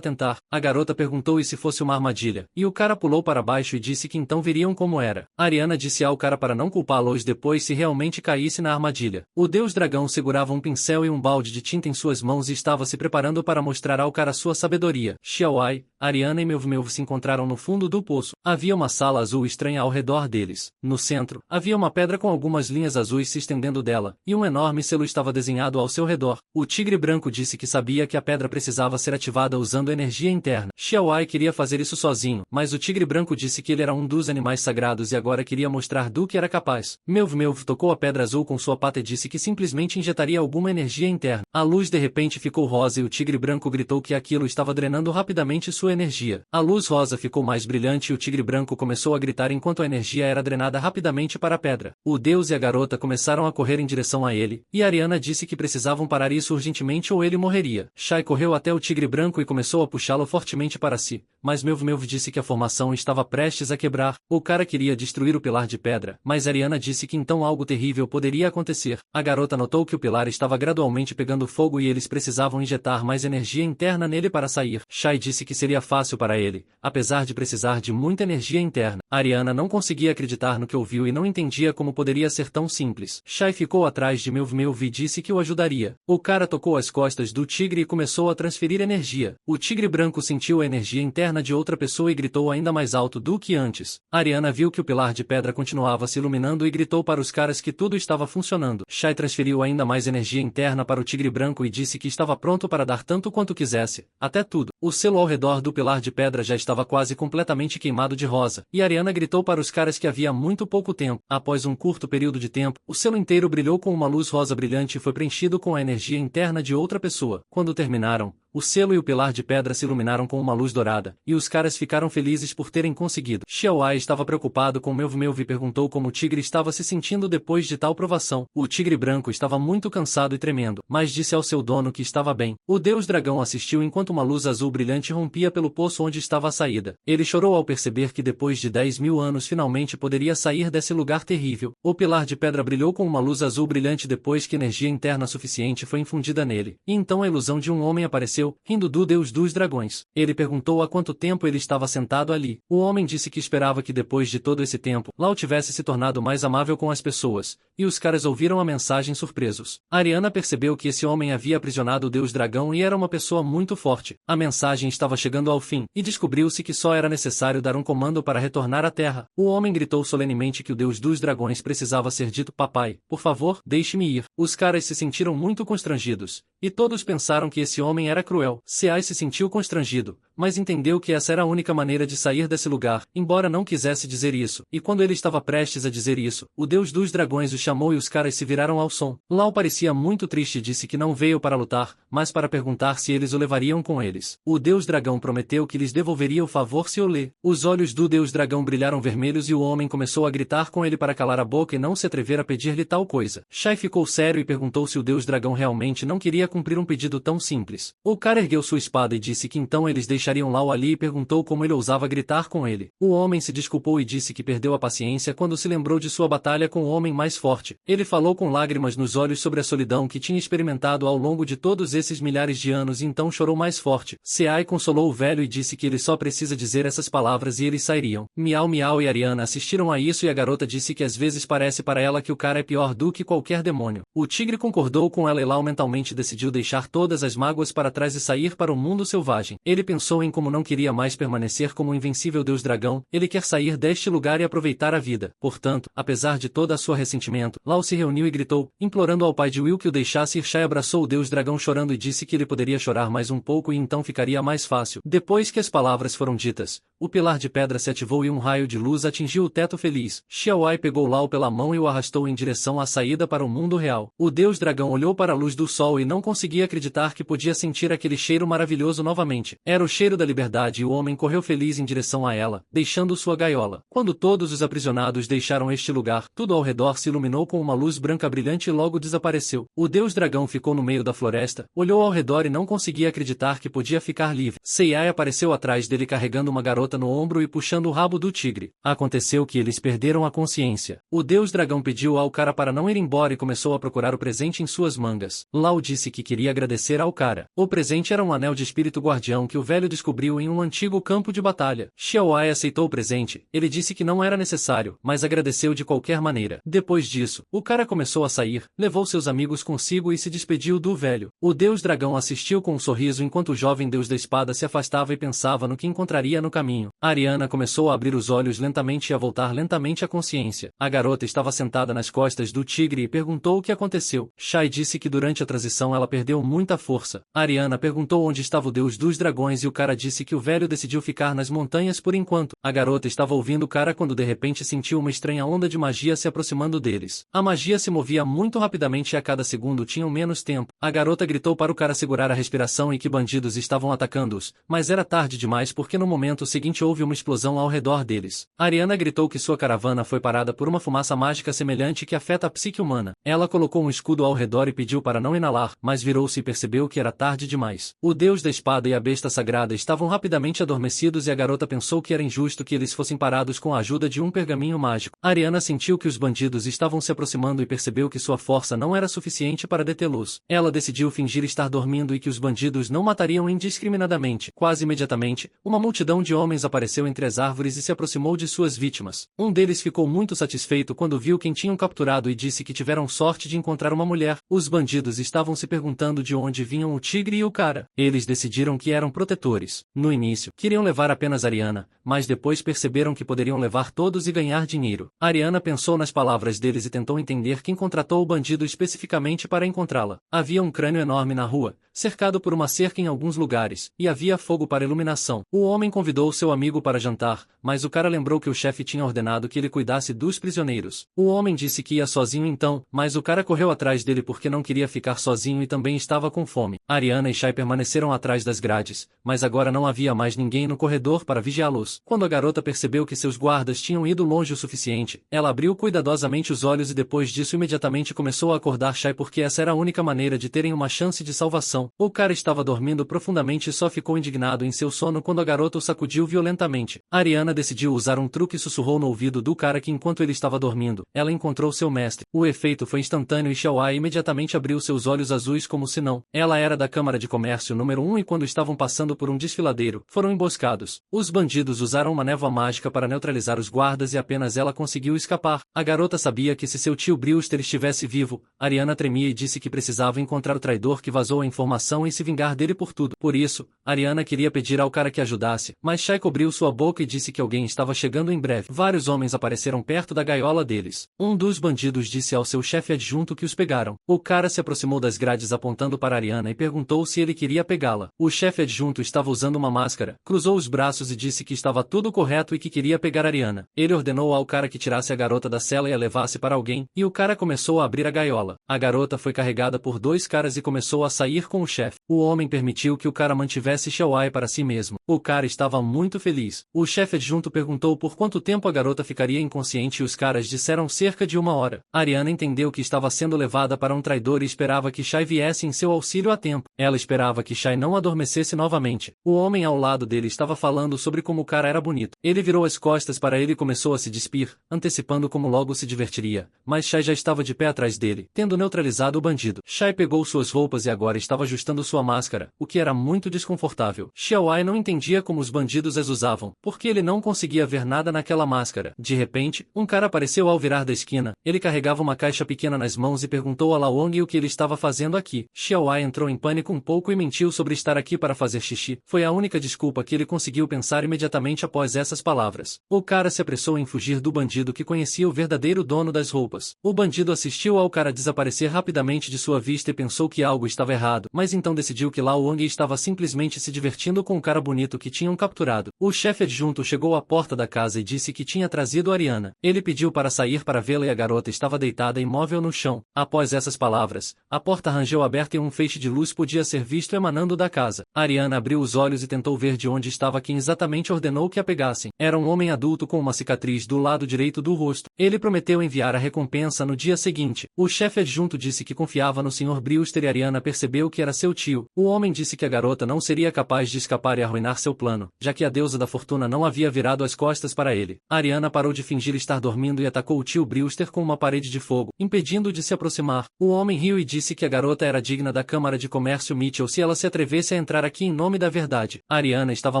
tentar. A garota perguntou e se fosse uma armadilha, e o cara pulou para baixo e disse que então veriam como era. Ariana disse ao cara para não culpá-los depois se realmente caísse na armadilha. O deus dragão segurava um pincel e um balde de tinta em suas mãos e estava se preparando para mostrar ao cara sua sabedoria. Xiaowai, Ariana e Melv se encontraram no fundo do poço. Havia uma sala azul estranha ao redor deles. No centro, havia uma pedra com algumas linhas azuis se estendendo dela, e um enorme selo estava desenhado ao seu redor. O tigre branco disse que sabia que a pedra precisava ser ativada usando energia interna. Xiaowai queria fazer isso sozinho, mas o tigre branco disse que ele era um dos animais sagrados e agora queria mostrar do que era capaz. Melv tocou a pedra azul com sua pata e disse que simplesmente injetaria alguma energia interna. A luz de repente ficou rosa e o tigre branco gritou que aquilo estava drenando rapidamente sua energia. A luz rosa ficou mais brilhante e o tigre branco começou a gritar enquanto a energia era drenada rapidamente para a pedra. O deus e a garota começaram a correr em direção a ele, e Ariana disse que precisavam parar isso urgentemente ou ele morreria. Shai correu até o tigre branco e começou a puxá-lo fortemente para si, mas Melv disse que a formação estava prestes a quebrar. O cara queria destruir o pilar de pedra, mas Ariana disse que então algo terrível poderia acontecer. A garota notou que o pilar estava gradualmente pegando fogo e eles precisavam injetar mais energia interna nele para sair. Shai disse que seria fácil para ele, apesar de precisar de muita energia interna. Ariana não conseguia acreditar no que ouviu e não entendia como poderia ser tão simples. Shai ficou atrás de Melv e disse que o ajudaria. O cara tocou as costas do tigre e começou a transferir energia. O tigre branco sentiu a energia interna de outra pessoa e gritou ainda mais alto do que antes. Ariana viu que o pilar de pedra continuava se iluminando e gritou para os caras que tudo estava funcionando. Shai transferiu ainda mais energia interna para o tigre branco e disse que estava pronto para dar tanto quanto quisesse, até tudo. O selo ao redor do pilar de pedra já estava quase completamente queimado de rosa, e Ariana gritou para os caras que havia muito pouco tempo. Após um curto período de tempo, o selo inteiro brilhou com uma luz rosa brilhante e foi preenchido com a energia interna de outra pessoa. Quando terminaram, o selo e o pilar de pedra se iluminaram com uma luz dourada, e os caras ficaram felizes por terem conseguido. Xiaowai estava preocupado com Melv e perguntou como o tigre estava se sentindo depois de tal provação. O tigre branco estava muito cansado e tremendo, mas disse ao seu dono que estava bem. O deus dragão assistiu enquanto uma luz azul brilhante rompia pelo poço onde estava a saída. Ele chorou ao perceber que depois de 10.000 anos finalmente poderia sair desse lugar terrível. O pilar de pedra brilhou com uma luz azul brilhante depois que energia interna suficiente foi infundida nele, e então a ilusão de um homem apareceu, rindo do deus dos dragões. Ele perguntou há quanto tempo ele estava sentado ali. O homem disse que esperava que depois de todo esse tempo, Lau tivesse se tornado mais amável com as pessoas, e os caras ouviram a mensagem surpresos. Ariana percebeu que esse homem havia aprisionado o deus dragão e era uma pessoa muito forte. A mensagem estava chegando ao fim, e descobriu-se que só era necessário dar um comando para retornar à Terra. O homem gritou solenemente que o deus dos dragões precisava ser dito: "Papai, por favor, deixe-me ir." Os caras se sentiram muito constrangidos, e todos pensaram que esse homem era cruel. Seai se sentiu constrangido, mas entendeu que essa era a única maneira de sair desse lugar, embora não quisesse dizer isso. E quando ele estava prestes a dizer isso, o deus dos dragões o chamou e os caras se viraram ao som. Lau parecia muito triste e disse que não veio para lutar, mas para perguntar se eles o levariam com eles. O deus dragão prometeu que lhes devolveria o favor se o lê. Os olhos do deus dragão brilharam vermelhos e o homem começou a gritar com ele para calar a boca e não se atrever a pedir-lhe tal coisa. Shai ficou sério e perguntou se o deus dragão realmente não queria cumprir um pedido tão simples. O cara ergueu sua espada e disse que então eles deixariam Lau ali e perguntou como ele ousava gritar com ele. O homem se desculpou e disse que perdeu a paciência quando se lembrou de sua batalha com o homem mais forte. Ele falou com lágrimas nos olhos sobre a solidão que tinha experimentado ao longo de todos esses milhares de anos e então chorou mais forte. Seai consolou o velho e disse que ele só precisa dizer essas palavras e eles sairiam. Miau Miau e Ariana assistiram a isso e a garota disse que às vezes parece para ela que o cara é pior do que qualquer demônio. O tigre concordou com ela e Lau mentalmente decidiu deixar todas as mágoas para trás e sair para o mundo selvagem. Ele pensou em como não queria mais permanecer como o invencível deus dragão, ele quer sair deste lugar e aproveitar a vida. Portanto, apesar de toda a sua ressentimento, Lau se reuniu e gritou, implorando ao pai de Will que o deixasse ir. Shai abraçou o deus dragão chorando e disse que ele poderia chorar mais um pouco e então ficaria mais fácil. Depois que as palavras foram ditas, o pilar de pedra se ativou e um raio de luz atingiu o teto feliz. Xiaowai pegou Lau pela mão e o arrastou em direção à saída para o mundo real. O deus dragão olhou para a luz do sol e não conseguia acreditar que podia sentir aquele cheiro maravilhoso novamente. Era o cheiro da liberdade e o homem correu feliz em direção a ela, deixando sua gaiola. Quando todos os aprisionados deixaram este lugar, tudo ao redor se iluminou com uma luz branca brilhante e logo desapareceu. O deus dragão ficou no meio da floresta, olhou ao redor e não conseguia acreditar que podia ficar livre. Seiai apareceu atrás dele carregando uma garota no ombro e puxando o rabo do tigre. Aconteceu que eles perderam a consciência. O deus dragão pediu ao cara para não ir embora e começou a procurar o presente em suas mangas. Lau disse que queria agradecer ao cara. O presente era um anel de espírito guardião que o velho descobriu em um antigo campo de batalha. Xiaowai aceitou o presente. Ele disse que não era necessário, mas agradeceu de qualquer maneira. Depois disso, o cara começou a sair, levou seus amigos consigo e se despediu do velho. O deus dragão assistiu com um sorriso enquanto o jovem deus da espada se afastava e pensava no que encontraria no caminho. Ariana começou a abrir os olhos lentamente e a voltar lentamente à consciência. A garota estava sentada nas costas do tigre e perguntou o que aconteceu. Shai disse que durante a transição ela perdeu muita força. Ariana perguntou onde estava o deus dos dragões e o cara disse que o velho decidiu ficar nas montanhas por enquanto. A garota estava ouvindo o cara quando de repente sentiu uma estranha onda de magia se aproximando deles. A magia se movia muito rapidamente e a cada segundo tinham menos tempo. A garota gritou para o cara segurar a respiração e que bandidos estavam atacando-os, mas era tarde demais porque no momento seguinte houve uma explosão ao redor deles. Ariana gritou que sua caravana foi parada por uma fumaça mágica semelhante que afeta a psique humana. Ela colocou um escudo ao redor e pediu para não inalar, mas virou-se e percebeu que era tarde demais. O deus da espada e a besta sagrada estavam rapidamente adormecidos e a garota pensou que era injusto que eles fossem parados com a ajuda de um pergaminho mágico. Ariana sentiu que os bandidos estavam se aproximando e percebeu que sua força não era suficiente para detê-los. Ela decidiu fingir estar dormindo e que os bandidos não matariam indiscriminadamente. Quase imediatamente, uma multidão de homens apareceu entre as árvores e se aproximou de suas vítimas. Um deles ficou muito satisfeito quando viu quem tinham capturado e disse que tiveram sorte de encontrar uma mulher. Os bandidos estavam se perguntando de onde vinham o tigre e o cara. Eles decidiram que eram protetores. No início, queriam levar apenas Ariana, mas depois perceberam que poderiam levar todos e ganhar dinheiro. Ariana pensou nas palavras deles e tentou entender quem contratou o bandido especificamente para encontrá-la. Havia um crânio enorme na rua, cercado por uma cerca em alguns lugares, e havia fogo para iluminação. O homem convidou seu amigo para jantar, mas o cara lembrou que o chefe tinha ordenado que ele cuidasse dos prisioneiros. O homem disse que ia sozinho então, mas o cara correu atrás dele porque não queria ficar sozinho e também estava com fome. Ariana e Shai permaneceram atrás das grades, mas agora não havia mais ninguém no corredor para vigiá-los. Quando a garota percebeu que seus guardas tinham ido longe o suficiente, ela abriu cuidadosamente os olhos e depois disso imediatamente começou a acordar Shai porque essa era a única maneira de terem uma chance de salvação. O cara estava dormindo profundamente e só ficou indignado em seu sono quando a garota o sacudiu violentamente. Ariana decidiu usar um truque e sussurrou no ouvido do cara que enquanto ele estava dormindo, ela encontrou seu mestre. O efeito foi instantâneo e Xiaowai imediatamente abriu seus olhos azuis como se não. Ela era da Câmara de Comércio número 1 e quando estavam passando por um desfiladeiro, foram emboscados. Os bandidos usaram uma névoa mágica para neutralizar os guardas e apenas ela conseguiu escapar. A garota sabia que se seu tio Brewster estivesse vivo, Ariana tremia e disse que precisava encontrar o traidor que vazou a informação e se vingar dele por tudo. Por isso, Ariana queria pedir ao cara que ajudasse, mas Shai cobriu sua boca e disse que alguém estava chegando em breve. Vários homens apareceram perto da gaiola deles. Um dos bandidos disse ao seu chefe adjunto que os pegaram. O cara se aproximou das grades apontando para Ariana e perguntou se ele queria pegá-la. O chefe adjunto estava usando uma máscara, cruzou os braços e disse que estava tudo correto e que queria pegar Ariana. Ele ordenou ao cara que tirasse a garota da cela e a levasse para alguém, e o cara começou a abrir a gaiola. A garota foi carregada por dois caras e começou a sair com o chefe. O homem permitiu que o cara mantivesse Xiaowai para si mesmo. O cara estava muito feliz. O chefe adjunto perguntou por quanto tempo a garota ficaria inconsciente e os caras disseram cerca de 1 hora. Ariana entendeu que estava sendo levada para um traidor e esperava que Shai viesse em seu auxílio a tempo. Ela esperou esperava que Shai não adormecesse novamente. O homem ao lado dele estava falando sobre como o cara era bonito. Ele virou as costas para ele e começou a se despir, antecipando como logo se divertiria, mas Shai já estava de pé atrás dele, tendo neutralizado o bandido. Shai pegou suas roupas e agora estava ajustando sua máscara, o que era muito desconfortável. Xiaowai não entendia como os bandidos as usavam, porque ele não conseguia ver nada naquela máscara. De repente, um cara apareceu ao virar da esquina. Ele carregava uma caixa pequena nas mãos e perguntou a Lao Wang o que ele estava fazendo aqui. Xiaowai entrou em pânico um pouco e mentiu sobre estar aqui para fazer xixi. Foi a única desculpa que ele conseguiu pensar imediatamente após essas palavras. O cara se apressou em fugir do bandido que conhecia o verdadeiro dono das roupas. O bandido assistiu ao cara desaparecer rapidamente de sua vista e pensou que algo estava errado, mas então decidiu que Lao Wang estava simplesmente se divertindo com o cara bonito que tinham capturado. O chefe adjunto chegou à porta da casa e disse que tinha trazido Ariana. Ele pediu para sair para vê-la e a garota estava deitada imóvel no chão. Após essas palavras, a porta rangeu aberta e um feixe de luz podia ser visto emanando da casa. Ariana abriu os olhos e tentou ver de onde estava quem exatamente ordenou que a pegassem. Era um homem adulto com uma cicatriz do lado direito do rosto. Ele prometeu enviar a recompensa no dia seguinte. O chefe adjunto disse que confiava no Sr. Brewster e Ariana percebeu que era seu tio. O homem disse que a garota não seria capaz de escapar e arruinar seu plano, já que a deusa da fortuna não havia virado as costas para ele. Ariana parou de fingir estar dormindo e atacou o tio Brewster com uma parede de fogo, impedindo-o de se aproximar. O homem riu e disse que a garota era digna da Câmara de Comércio Mitchell se ela se atrevesse a entrar aqui em nome da verdade. Ariana estava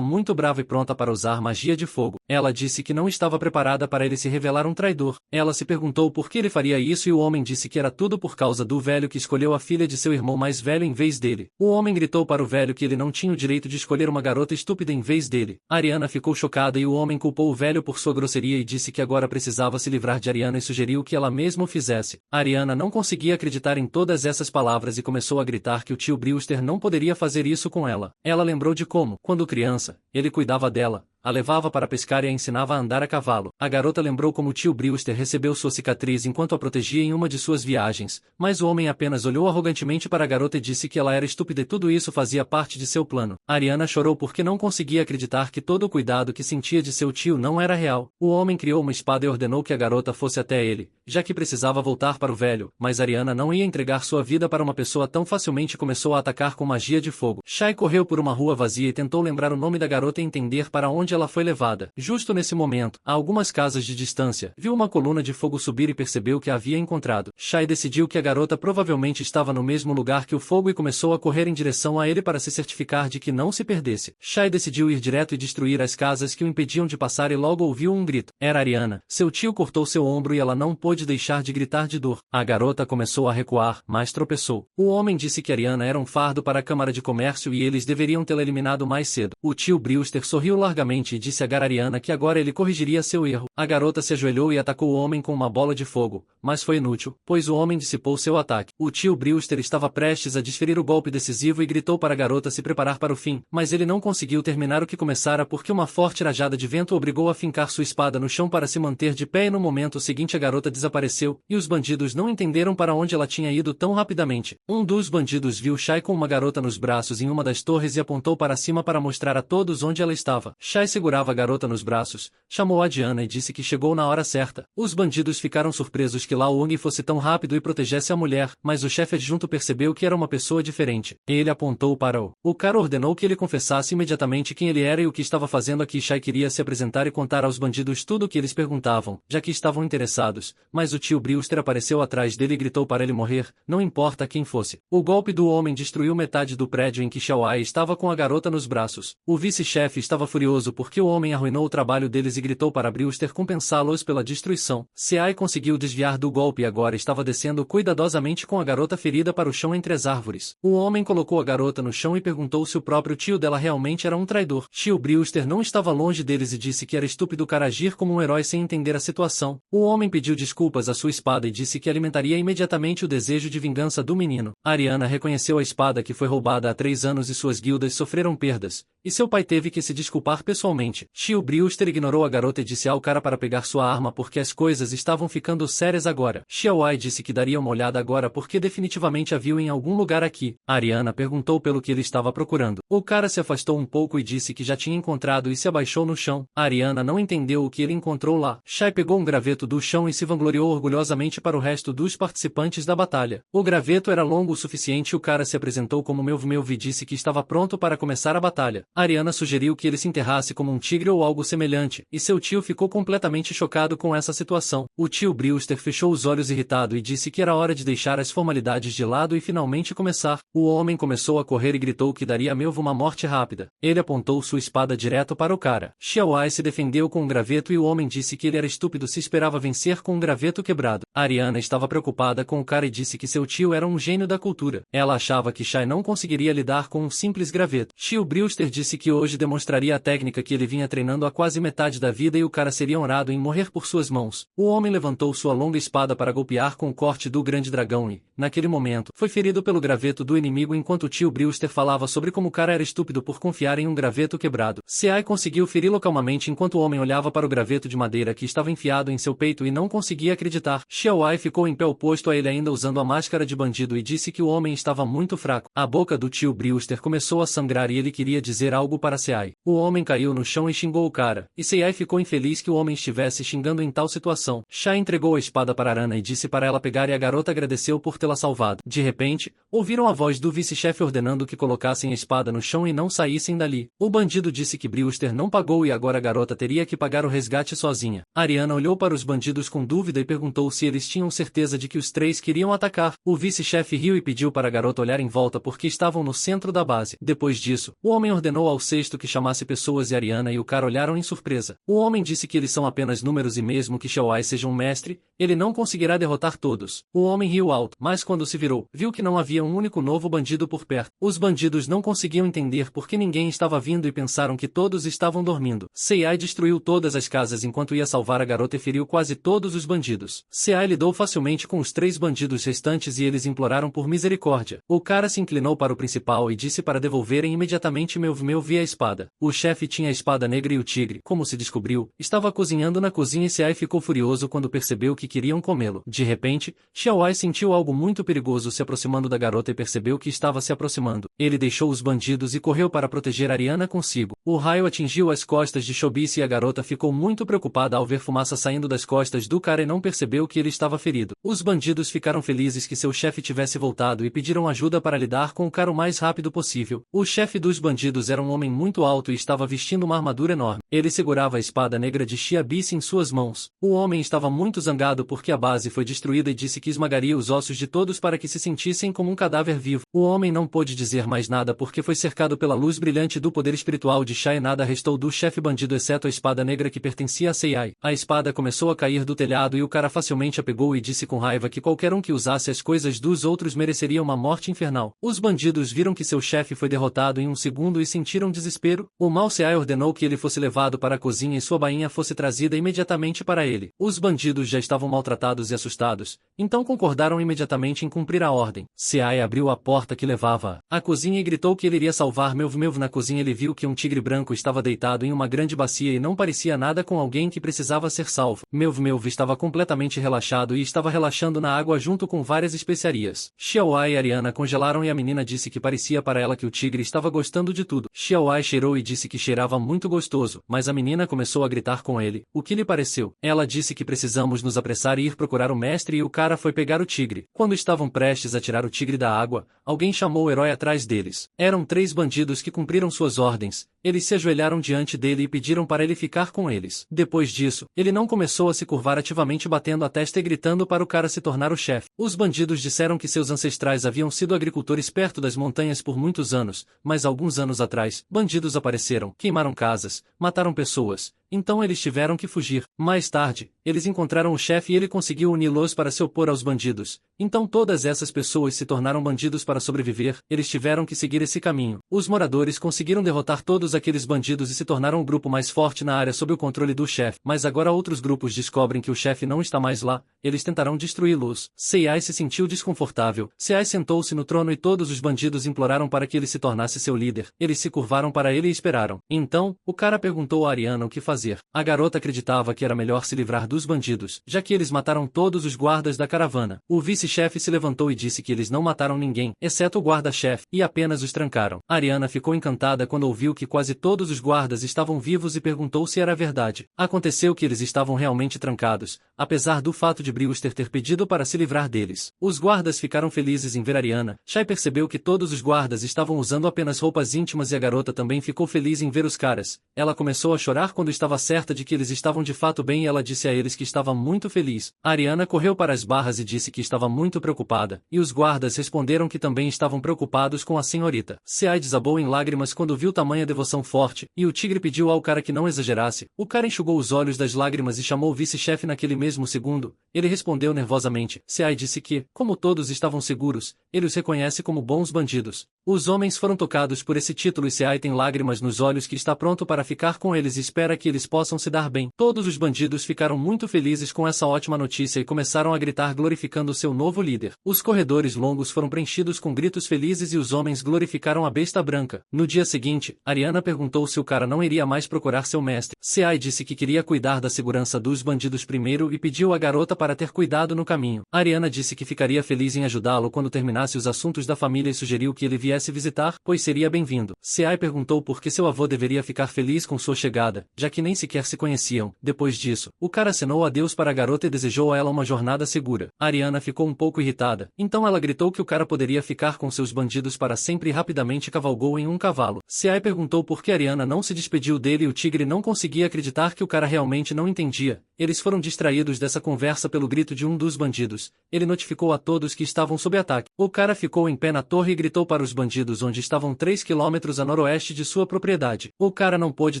muito brava e pronta para usar magia de fogo. Ela disse que não estava preparada para ele se revelar um traidor. Ela se perguntou por que ele faria isso e o homem disse que era tudo por causa do velho que escolheu a filha de seu irmão mais velho em vez dele. O homem gritou para o velho que ele não tinha o direito de escolher uma garota estúpida em vez dele. Ariana ficou chocada e o homem culpou o velho por sua grosseria e disse que agora precisava se livrar de Ariana e sugeriu que ela mesma o fizesse. Ariana não conseguia acreditar em todas essas palavras e começou a gritar que o tio Brewster não poderia fazer isso com ela. Ela lembrou de como, quando criança, ele cuidava dela, a levava para pescar e a ensinava a andar a cavalo. A garota lembrou como o tio Brewster recebeu sua cicatriz enquanto a protegia em uma de suas viagens, mas o homem apenas olhou arrogantemente para a garota e disse que ela era estúpida e tudo isso fazia parte de seu plano. Ariana chorou porque não conseguia acreditar que todo o cuidado que sentia de seu tio não era real. O homem criou uma espada e ordenou que a garota fosse até ele, já que precisava voltar para o velho, mas Ariana não ia entregar sua vida para uma pessoa tão facilmente e começou a atacar com magia de fogo. Shai correu por uma rua vazia e tentou lembrar o nome da garota e entender para onde ela foi levada. Justo nesse momento, a algumas casas de distância, viu uma coluna de fogo subir e percebeu que a havia encontrado. Shai decidiu que a garota provavelmente estava no mesmo lugar que o fogo e começou a correr em direção a ele para se certificar de que não se perdesse. Shai decidiu ir direto e destruir as casas que o impediam de passar e logo ouviu um grito. Era Ariana. Seu tio cortou seu ombro e ela não pôde deixar de gritar de dor. A garota começou a recuar, mas tropeçou. O homem disse que Ariana era um fardo para a Câmara de Comércio e eles deveriam tê-la eliminado mais cedo. O tio Brewster sorriu largamente e disse a Ariana que agora ele corrigiria seu erro. A garota se ajoelhou e atacou o homem com uma bola de fogo, mas foi inútil, pois o homem dissipou seu ataque. O tio Brewster estava prestes a desferir o golpe decisivo e gritou para a garota se preparar para o fim, mas ele não conseguiu terminar o que começara porque uma forte rajada de vento obrigou a fincar sua espada no chão para se manter de pé e no momento seguinte a garota desapareceu, e os bandidos não entenderam para onde ela tinha ido tão rapidamente. Um dos bandidos viu Shai com uma garota nos braços em uma das torres e apontou para cima para mostrar a todos onde ela estava. Shai segurava a garota nos braços, chamou a Diana e disse que chegou na hora certa. Os bandidos ficaram surpresos que Lao Wang fosse tão rápido e protegesse a mulher, mas o chefe adjunto percebeu que era uma pessoa diferente. Ele apontou para o cara ordenou que ele confessasse imediatamente quem ele era e o que estava fazendo aqui. Shai queria se apresentar e contar aos bandidos tudo o que eles perguntavam, já que estavam interessados, mas o tio Brewster apareceu atrás dele e gritou para ele morrer, não importa quem fosse. O golpe do homem destruiu metade do prédio em que Xiaowai estava com a garota nos braços. O vice-chefe estava furioso porque o homem arruinou o trabalho deles e gritou para Brewster compensá-los pela destruição. Seai conseguiu desviar do golpe e agora estava descendo cuidadosamente com a garota ferida para o chão entre as árvores. O homem colocou a garota no chão e perguntou se o próprio tio dela realmente era um traidor. Tio Brewster não estava longe deles e disse que era estúpido o cara agir como um herói sem entender a situação. O homem pediu desculpas à sua espada e disse que alimentaria imediatamente o desejo de vingança do menino. Ariana reconheceu a espada que foi roubada há 3 anos e suas guildas sofreram perdas, e seu pai teve que se desculpar pessoalmente. Tio Brewster ignorou a garota e disse ao cara para pegar sua arma porque as coisas estavam ficando sérias agora. Xiaowai disse que daria uma olhada agora porque definitivamente a viu em algum lugar aqui. Ariana perguntou pelo que ele estava procurando. O cara se afastou um pouco e disse que já tinha encontrado e se abaixou no chão. Ariana não entendeu o que ele encontrou lá. Shai pegou um graveto do chão e se vangloriou orgulhosamente para o resto dos participantes da batalha. O graveto era longo o suficiente e o cara se apresentou como Melv e disse que estava pronto para começar a batalha. Ariana sugeriu que ele se enterrasse como um tigre ou algo semelhante, e seu tio ficou completamente chocado com essa situação. O tio Brewster fechou os olhos irritado e disse que era hora de deixar as formalidades de lado e finalmente começar. O homem começou a correr e gritou que daria a Melv uma morte rápida. Ele apontou sua espada direto para o cara. Xiaowai se defendeu com um graveto e o homem disse que ele era estúpido se esperava vencer com um graveto quebrado. Ariana estava preocupada com o cara e disse que seu tio era um gênio da cultura. Ela achava que Shai não conseguiria lidar com um simples graveto. Tio Brewster disse que hoje demonstraria a técnica que ele vinha treinando há quase metade da vida e o cara seria honrado em morrer por suas mãos. O homem levantou sua longa espada para golpear com o corte do grande dragão e, naquele momento, foi ferido pelo graveto do inimigo enquanto o tio Brewster falava sobre como o cara era estúpido por confiar em um graveto quebrado. Seai conseguiu feri-lo calmamente enquanto o homem olhava para o graveto de madeira que estava enfiado em seu peito e não conseguia acreditar. Xiaowai ficou em pé oposto a ele ainda usando a máscara de bandido e disse que o homem estava muito fraco. A boca do tio Brewster começou a sangrar e ele queria dizer algo para Seai. O homem caiu no chão e xingou o cara, e Seai ficou infeliz que o homem estivesse xingando em tal situação. Shai entregou a espada para Arana e disse para ela pegar e a garota agradeceu por tê-la salvado. De repente, ouviram a voz do vice-chefe ordenando que colocassem a espada no chão e não saíssem dali. O bandido disse que Brewster não pagou e agora a garota teria que pagar o resgate sozinha. Ariana olhou para os bandidos com dúvida e perguntou se eles tinham certeza de que os três queriam atacar. O vice-chefe riu e pediu para a garota olhar em volta porque estavam no centro da base. Depois disso, o homem ordenou ao sexto que chamasse pessoas e Ariana e o cara olharam em surpresa. O homem disse que eles são apenas números e mesmo que Xiaowai seja um mestre, ele não conseguirá derrotar todos. O homem riu alto, mas quando se virou, viu que não havia um único novo bandido por perto. Os bandidos não conseguiam entender por que ninguém estava vindo e pensaram que todos estavam dormindo. Seai destruiu todas as casas enquanto ia salvar a garota e feriu quase todos os bandidos. Seai lidou facilmente com os três bandidos restantes e eles imploraram por misericórdia. O cara se inclinou para o principal e disse para devolverem imediatamente Melv e a espada. O chefe tinha a espada negra e o tigre, como se descobriu, estava cozinhando na cozinha e Seai ficou furioso quando percebeu que queriam comê-lo. De repente, Xiaowai sentiu algo muito perigoso se aproximando da garota e percebeu que estava se aproximando. Ele deixou os bandidos e correu para proteger Ariana consigo. O raio atingiu as costas de Shobice e a garota ficou muito preocupada ao ver fumaça saindo das costas do cara e não percebeu que ele estava ferido. Os bandidos ficaram felizes que seu chefe tivesse voltado e pediram ajuda para lidar com o cara o mais rápido possível. O chefe dos bandidos era um homem muito alto e estava vestindo uma armadura enorme. Ele segurava a espada negra de Xiabice em suas mãos. O homem estava muito zangado porque a base foi destruída e disse que esmagaria os ossos de todos para que se sentissem como um cadáver vivo. O homem não pôde dizer mais nada porque foi cercado pela luz brilhante do poder espiritual de Shai e nada restou do chefe bandido exceto a espada negra que pertencia a Seai. A espada começou a cair do telhado e o cara facilmente a pegou e disse com raiva que qualquer um que usasse as coisas dos outros mereceria uma morte infernal. Os bandidos viram que seu chefe foi derrotado em um segundo e sentiram desespero. O mau Seai ordenou que ele fosse levado para a cozinha e sua bainha fosse trazida imediatamente para ele. Os bandidos já estavam maltratados e assustados, então concordaram imediatamente em cumprir a ordem. Seai abriu a porta que levava à cozinha e gritou que ele iria salvar Melv. Na cozinha ele viu que um tigre branco estava deitado em uma grande bacia e não parecia nada com alguém que precisava ser salvo. Melv estava completamente relaxado e estava relaxando na água junto com várias especiarias. Xiaowai e Ariana congelaram e a menina disse que parecia para ela que o tigre estava gostando de tudo. Xiaowai cheirou e disse que cheirava muito gostoso, mas a menina começou a gritar com ele. O que lhe pareceu? Ela disse que precisamos nos apressar e ir procurar o mestre e o cara foi pegar o tigre. Quando estavam prestes a tirar o tigre da água, alguém chamou o herói atrás deles. Eram três bandidos que cumpriram suas ordens. Eles se ajoelharam diante dele e pediram para ele ficar com eles. Depois disso, ele não começou a se curvar ativamente batendo a testa e gritando para o cara se tornar o chefe. Os bandidos disseram que seus ancestrais haviam sido agricultores perto das montanhas por muitos anos, mas alguns anos atrás, bandidos apareceram, queimaram casas, mataram pessoas, então eles tiveram que fugir. Mais tarde, eles encontraram o chefe e ele conseguiu uni-los para se opor aos bandidos. Então todas essas pessoas se tornaram bandidos para sobreviver, eles tiveram que seguir esse caminho. Os moradores conseguiram derrotar todos aqueles bandidos e se tornaram o grupo mais forte na área sob o controle do chefe. Mas agora outros grupos descobrem que o chefe não está mais lá, eles tentarão destruí-los. Sei se sentiu desconfortável. Sei sentou-se no trono e todos os bandidos imploraram para que ele se tornasse seu líder. Eles se curvaram para ele e esperaram. Então, o cara perguntou a Ariana o que fazer. A garota acreditava que era melhor se livrar dos bandidos, já que eles mataram todos os guardas da caravana. O vice-chefe se levantou e disse que eles não mataram ninguém, exceto o guarda-chefe, e apenas os trancaram. Ariana ficou encantada quando ouviu que quase todos os guardas estavam vivos e perguntou se era verdade. Aconteceu que eles estavam realmente trancados, apesar do fato de Brewster ter pedido para se livrar deles. Os guardas ficaram felizes em ver Ariana. Shai percebeu que todos os guardas estavam usando apenas roupas íntimas e a garota também ficou feliz em ver os caras. Ela começou a chorar quando estava certa de que eles estavam de fato bem e ela disse a eles que estava muito feliz. Ariana correu para as barras e disse que estava muito preocupada, e os guardas responderam que também estavam preocupados com a senhorita. Sei desabou em lágrimas quando viu tamanha devoção forte, e o tigre pediu ao cara que não exagerasse. O cara enxugou os olhos das lágrimas e chamou o vice-chefe naquele mesmo segundo. Ele respondeu nervosamente. Sei disse que, como todos estavam seguros, ele os reconhece como bons bandidos. Os homens foram tocados por esse título e Sei tem lágrimas nos olhos que está pronto para ficar com eles e espera que eles possam se dar bem. Todos os bandidos ficaram muito felizes com essa ótima notícia e começaram a gritar glorificando seu novo líder. Os corredores longos foram preenchidos com gritos felizes e os homens glorificaram a besta branca. No dia seguinte, Ariana perguntou se o cara não iria mais procurar seu mestre. Sei disse que queria cuidar da segurança dos bandidos primeiro e pediu à garota para ter cuidado no caminho. Ariana disse que ficaria feliz em ajudá-lo quando terminasse os assuntos da família e sugeriu que ele viesse visitar, pois seria bem-vindo. Sei perguntou por que seu avô deveria ficar feliz com sua chegada, já que nem sequer se conheciam. Depois disso, o cara acenou adeus para a garota e desejou a ela uma jornada segura. Ariana ficou um pouco irritada, então ela gritou que o cara poderia ficar com seus bandidos para sempre e rapidamente cavalgou em um cavalo. Sei perguntou por que Ariana não se despediu dele e o tigre não conseguia acreditar que o cara realmente não entendia. Eles foram distraídos dessa conversa pelo grito de um dos bandidos. Ele notificou a todos que estavam sob ataque. O cara ficou em pé na torre e gritou para os bandidos onde estavam 3 quilômetros a noroeste de sua propriedade. O cara não pôde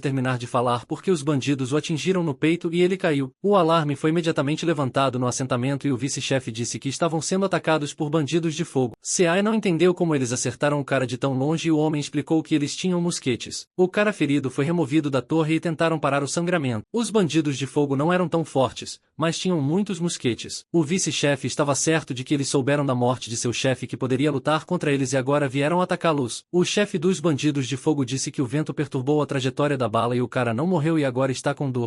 terminar de falar porque os bandidos o atingiram no peito e ele caiu. O alarme foi imediatamente levantado no assentamento e o vice-chefe disse que estavam sendo atacados por bandidos de fogo. Sei não entendeu como eles acertaram o cara de tão longe e o homem explicou que eles tinham mosquetes. O cara ferido foi removido da torre e tentaram parar o sangramento. Os bandidos de fogo não eram tão fortes, mas tinham muitos mosquetes. O vice-chefe estava certo de que eles souberam da morte de seu chefe que poderia lutar contra eles e agora vieram atacá-los. O chefe dos bandidos de fogo disse que o vento perturbou a trajetória da bala e o cara não morreu e agora está com dor.